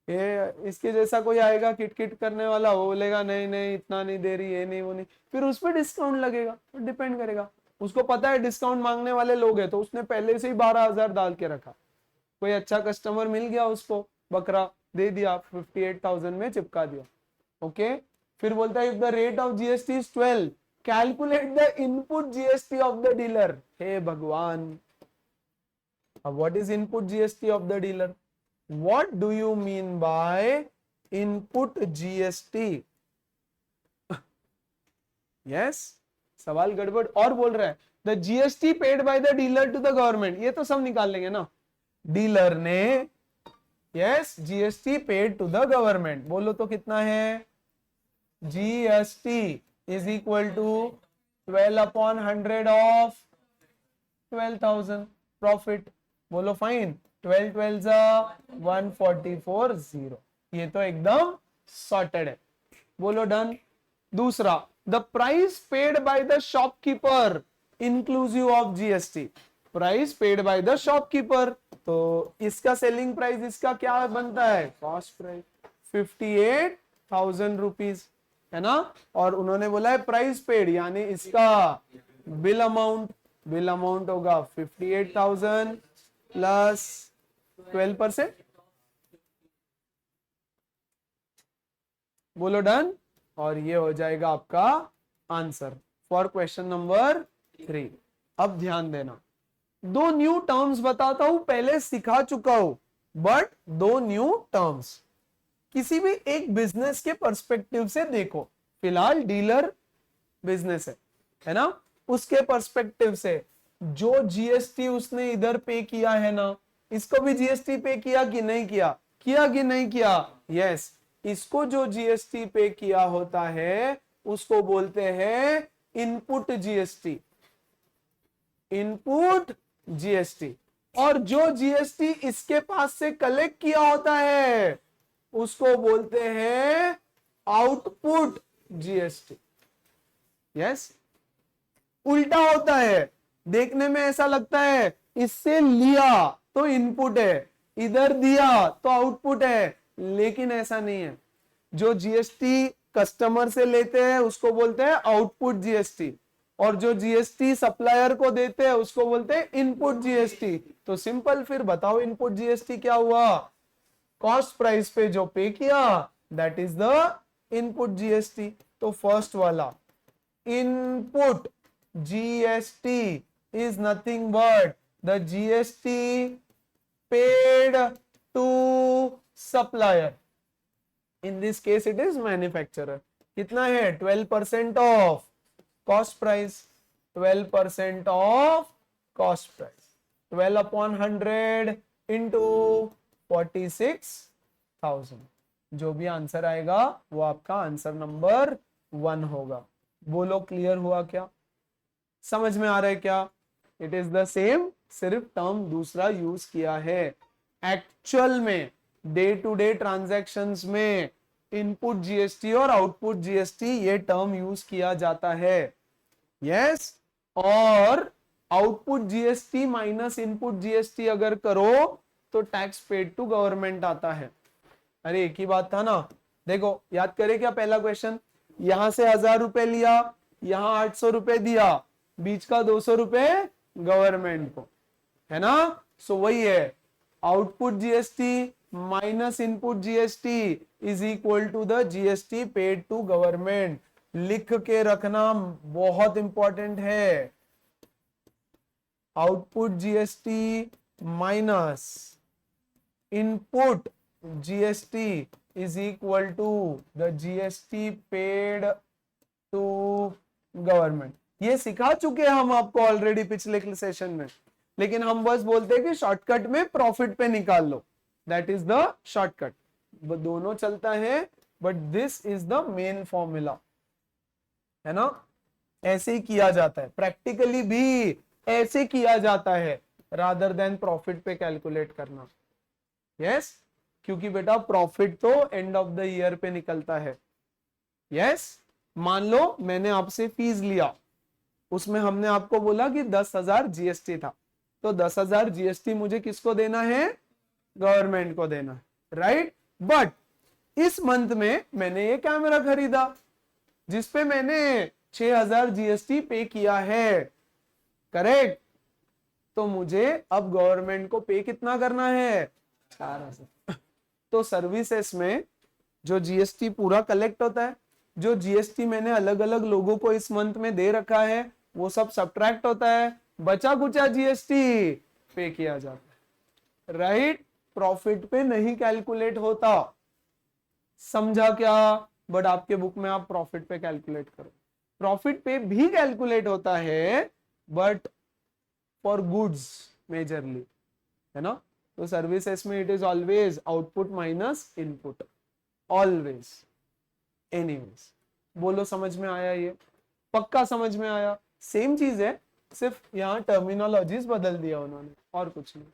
ये इसके जैसा कोई आएगा किटकिट करने वाला, वो बोलेगा नहीं नहीं इतना नहीं दे रही, ये नहीं वो नहीं, फिर उस पर डिस्काउंट लगेगा। तो डिपेंड करेगा, उसको पता है डिस्काउंट मांगने वाले लोग हैं, तो उसने पहले से ही 12,000 डाल के रखा। कोई अच्छा कस्टमर मिल गया, उसको बकरा दे दिया, 58,000 में चिपका दिया। ओके, फिर बोलता है if the rate of GST is 12, calculate the input GST of the dealer. हे भगवान, अब what is input GST of the dealer? What do you mean by input GST? Yes, सवाल गड़बड़ और बोल रहा है। The GST paid by the dealer to the government, ये तो सब निकाल लेंगे ना। डीलर ने yes GST paid to the government, बोलो तो कितना है? GST is equal to 12/100 of 12,000 profit। बोलो फाइन, 12 12 144,000। ये तो एकदम सॉर्टेड है, बोलो डन। दूसरा, the price paid by the shopkeeper inclusive of GST. Price paid by the shopkeeper, तो इसका सेलिंग प्राइस इसका क्या बनता है? कॉस्ट प्राइस 58,000 रुपीज, है ना। और उन्होंने बोला है प्राइस पेड, यानी इसका बिल अमाउंट, बिल अमाउंट होगा 58,000 प्लस 12%। बोलो डन, और ये हो जाएगा आपका आंसर फॉर क्वेश्चन नंबर 3। अब ध्यान देना, 2 न्यू टर्म्स बताता हूं, पहले सिखा चुका हूं, बट 2 न्यू टर्म्स किसी भी एक बिजनेस के पर्सपेक्टिव से देखो। फिलहाल डीलर बिजनेस है ना, उसके पर्सपेक्टिव से जो जीएसटी उसने इधर पे किया है ना, इसको भी जीएसटी पे किया कि नहीं किया? किया कि नहीं किया? यस, इसको जो जीएसटी पे किया होता है उसको बोलते हैं इनपुट जीएसटी, इनपुट जीएसटी। और जो जीएसटी इसके पास से कलेक्ट किया होता है उसको बोलते हैं आउटपुट जीएसटी। यस, उल्टा होता है, देखने में ऐसा लगता है इससे लिया तो इनपुट है, इधर दिया तो आउटपुट है, लेकिन ऐसा नहीं है। जो जीएसटी कस्टमर से लेते हैं उसको बोलते हैं आउटपुट जीएसटी, और जो जीएसटी सप्लायर को देते हैं उसको बोलते हैं इनपुट जीएसटी। तो सिंपल, फिर बताओ इनपुट जीएसटी क्या हुआ? कॉस्ट प्राइस पे जो पे किया that is the input GST. तो फर्स्ट वाला input GST is nothing but the GST paid to supplier, in this case it is manufacturer. कितना है? 12% of cost price, 12% of cost price, 12 upon 100 into 46,000। जो भी answer आएगा वो आपका answer number 1 होगा। बोलो क्लियर हुआ क्या? समझ में आ रहा है क्या? इट इज द सेम, सिर्फ टर्म दूसरा यूज किया है। एक्चुअल में डे टू डे ट्रांजैक्शंस में इनपुट जीएसटी और आउटपुट जीएसटी ये टर्म यूज किया जाता है। यस, और output GST minus input GST अगर करो तो टैक्स पेड टू गवर्नमेंट आता है। अरे एक ही बात था ना। देखो याद करें क्या पहला क्वेश्चन, यहां से 1000 रुपए लिया, यहां 800 रुपए दिया, बीच का 200 रुपए गवर्नमेंट को, है ना। सो वही है, output GST minus input GST is equal to the GST paid to government. लिख के रखना बहुत इंपॉर्टेंट है। Output GST minus input GST is equal to the GST paid to government. ये सिखा चुके हैं हम आपको ऑलरेडी पिछले सेशन में, लेकिन हम बस बोलते हैं कि शॉर्टकट में प्रॉफिट पे निकाल लो, दैट इज द शॉर्टकट। दोनों चलता है but this is the main formula, है ना। ऐसे ही किया जाता है, प्रैक्टिकली भी ऐसे किया जाता है रादर देन प्रॉफिट पे कैलकुलेट करना। यस, क्योंकि बेटा प्रॉफिट तो एंड ऑफ द ईयर पे निकलता है। यस, मान लो मैंने आपसे फीस लिया, उसमें हमने आपको बोला कि 10,000 जीएसटी था, तो 10,000 जीएसटी मुझे किसको देना है? गवर्नमेंट को देना है, राइट। बट इस मंथ में मैंने ये कैमरा खरीदा जिसपे मैंने 6,000 जीएसटी पे किया है, करेक्ट। तो मुझे अब गवर्नमेंट को पे कितना करना है? 4,000। तो सर्विसेज में जो जीएसटी पूरा कलेक्ट होता है, जो जीएसटी मैंने अलग अलग लोगों को इस मंथ में दे रखा है, वो सब सब्ट्रैक्ट होता है, बचा कुचा जीएसटी पे किया जाता है, राइट। प्रॉफिट पे नहीं कैलकुलेट होता, समझा क्या? बट आपके बुक में आप प्रॉफिट पे कैलकुलेट करो। प्रॉफिट पे भी कैलकुलेट होता है बट फॉर गुड्स मेजरली, है ना। तो सर्विसेज में it is always output minus input, always, anyways. बोलो समझ में आया? ये पक्का समझ में आया? सेम चीज है, सिर्फ यहां टर्मिनोलॉजीज बदल दिया उन्होंने, और कुछ नहीं।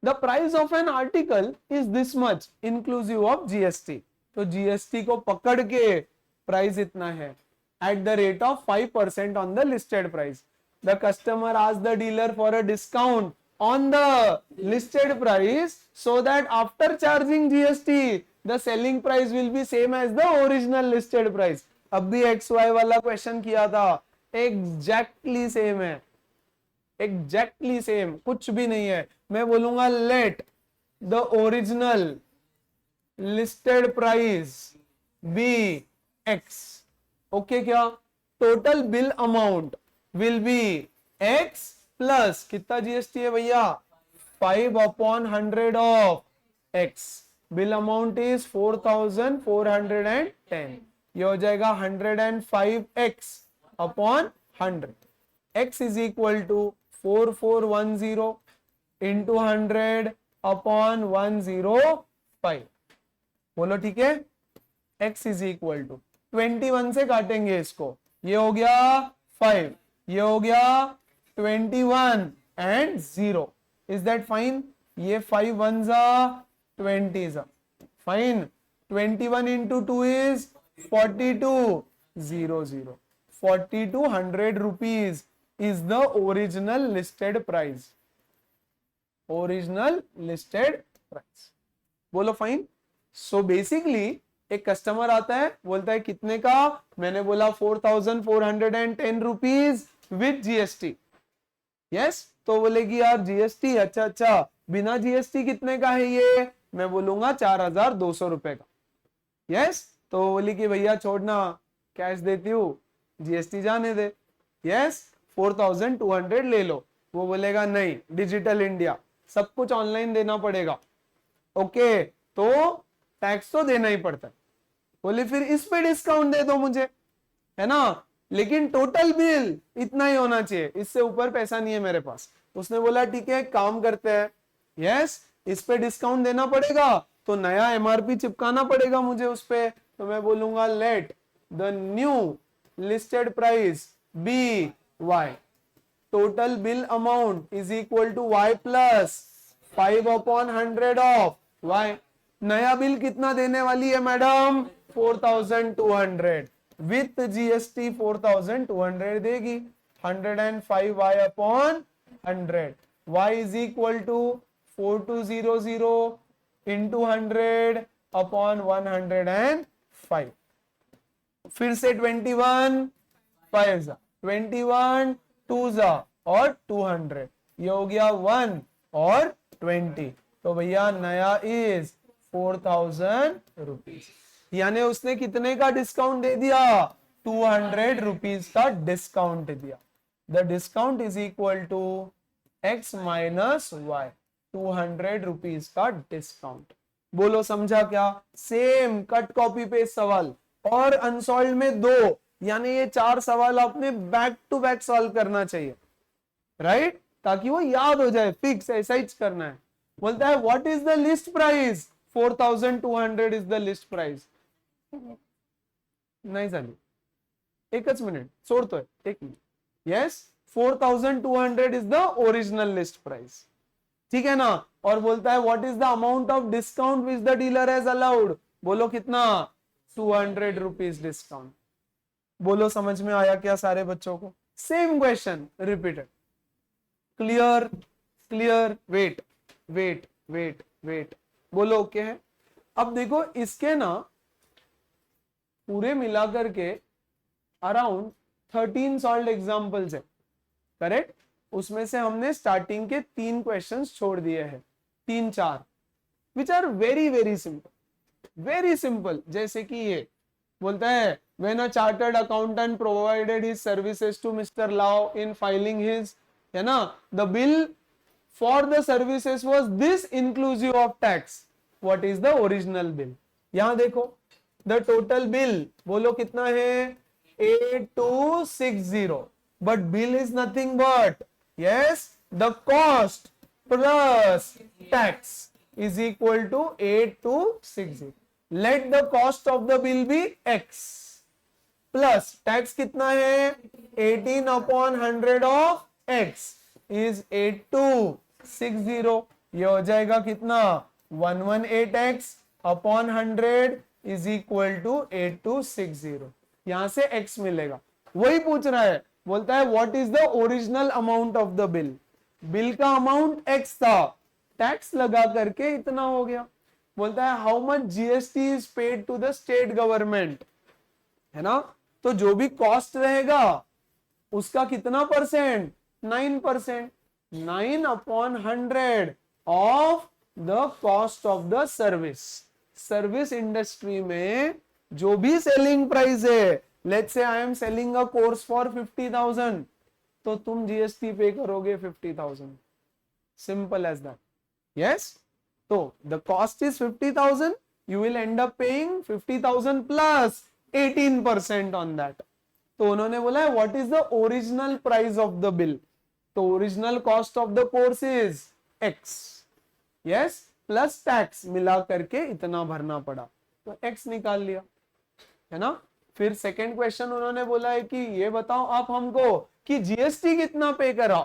The price of an article is this much inclusive of GST. तो जीएसटी को पकड़ के प्राइस इतना है, at the rate of 5% on the listed price. The customer asked the dealer for a discount on the listed price so that after charging GST the selling price will be same as the original listed price। अब भी XY वाला question किया था, exactly same है, exactly same, कुछ भी नहीं है। मैं बोलूंगा let the original listed price be X, okay क्या? Total bill amount will be X plus कितना जीएसटी है भैया? 5/100 of X। Bill amount is 4,410, ये हो जाएगा 105X upon 100। X is equal to 4410 into 100 upon 105। बोलो ठीक है। X इज इक्वल टू 21 से काटेंगे इसको, ये हो गया 5, ये हो गया 21 and 0। Is that fine? ये 5 1s are 20s are fine। 21 into 2 is 4200। 4,200 rupees is the original listed price। Original listed price. बोलो फाइन। सो बेसिकली एक कस्टमर आता है, बोलता है कितने का, मैंने बोला 4410 रुपीज विद जीएसटी। यस, तो बोलेगी यार जीएसटी, अच्छा अच्छा, बिना जीएसटी कितने का है ये, मैं बोलूंगा 4200 रुपए का। यस, तो बोली कि भैया छोड़ना, कैश देती हूँ, जीएसटी जाने दे। यस, 4200 ले लो। वो बोलेगा नहीं, डिजिटल इंडिया, सब कुछ ऑनलाइन देना पड़ेगा। ओके, तो टैक्स तो देना ही पड़ता है। बोले फिर इस पे डिस्काउंट दे दो मुझे, है ना, लेकिन टोटल बिल इतना ही होना चाहिए, इससे ऊपर पैसा नहीं है मेरे पास। उसने बोला ठीक है, काम करते हैं, यस, इस पे डिस्काउंट देना पड़ेगा, तो नया एमआरपी चिपकाना पड़ेगा मुझे उस पे। तो मैं बोलूंगा let the new listed price be y, total bill amount is equal to y plus 5/100 of y. नया बिल कितना देने वाली है मैडम, 4200, विथ जीएसटी 4200 देगी, 105 y upon 100, y is equal to 4200 into 100 upon 105। फिर से 21 5 21 2 और 200, ये हो गया 1 और 20। तो भैया नया इज 4000 रुपीज, यानी उसने कितने का डिस्काउंट दे दिया, 200 रुपीज का डिस्काउंट दिया। The discount is equal to x minus y, 200 rupees का डिस्काउंट। बोलो समझा क्या? सेम कट कॉपी पेस्ट सवाल और अनसॉल्व में 2, यानी ये 4 सवाल आपने बैक टू बैक सॉल्व करना चाहिए, राइट, ताकि वो याद हो जाए, फिक्स ऐसा ही करना है। बोलता है what is the list price, 4200 is the list price. नाही झाली, एकच मिनिट सोडतोय, एक minute. Yes, 4200 is the original list price, ठीक है ना। और बोलता है what is the amount of discount which the dealer has allowed, बोलो कितना, 200 रुपीज डिस्काउंट। बोलो समझ में आया क्या सारे बच्चों को? Same question repeated. Clear clear, wait wait wait wait, बोलो ओके है। अब देखो इसके ना पूरे मिलाकर के अराउंड 13 सॉल्व्ड एग्जांपल्स है, करेक्ट। उसमें से हमने स्टार्टिंग के 3 क्वेश्चंस छोड़ दिए हैं, 3-4, which are very very simple, very simple. जैसे कि ये बोलता है when a chartered accountant provided his services to Mr. Lau in filing his, है ना, the bill for the services was this inclusive of tax, what is the original bill? यहां देखो the total bill, बोलो कितना है, 8260, but bill is nothing but, yes, the cost plus tax is equal to 8260. Let the cost of the bill be x plus tax कितना है, 18/100 of x is 8260। ये हो जाएगा कितना, 118x upon 100 is equal to 8260। यहां से x मिलेगा। वही पूछ रहा है, बोलता है what is the original amount of the bill. Bill का अमाउंट x था, टैक्स लगा करके इतना हो गया। बोलता है how much GST is paid to the state government, है ना। तो जो भी कॉस्ट रहेगा उसका कितना percent, 9%, 9/100 of the cost of the service. Service industry में जो भी सेलिंग प्राइस है, let's say I am selling a course for 50,000, तो तुम जीएसटी पे करोगे 50,000, सिंपल एज दैट। यस, तो the cost is 50,000, you will end up paying 50,000 plus 18% on that. तो उन्होंने बोला है what is the original price of the bill, तो original cost of the course is x, yes, plus tax मिला करके इतना भरना पड़ा, तो x निकाल लिया, है ना। फिर सेकंड क्वेश्चन उन्होंने बोला है कि ये बताओ आप हमको कि जीएसटी कितना पे करा,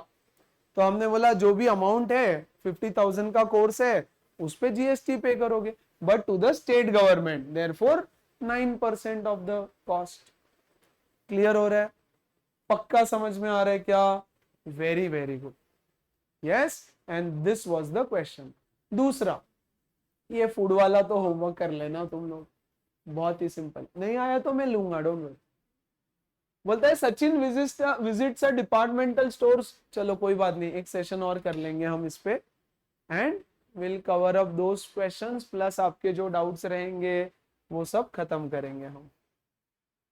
तो हमने बोला जो भी अमाउंट है 50,000 का कोर्स है उस पे जीएसटी पे करोगे, but to the state government, therefore 9% of the cost. Clear हो रहा है? पक्का समझ में आ रहा है क्या? Very very good. Yes, and this was the question. दूसरा, ये फूड वाला तो होमवर्क कर लेना तुम लोग, बहुत ही सिंपल, नहीं आया तो मैं लूंगा, डोंट वरी। बोलता है Sachin visits a departmental stores. चलो कोई बात नहीं, एक सेशन और कर लेंगे हम इस पे, and will cover up those questions, plus आपके जो डाउट्स रहेंगे वो सब खत्म करेंगे हम।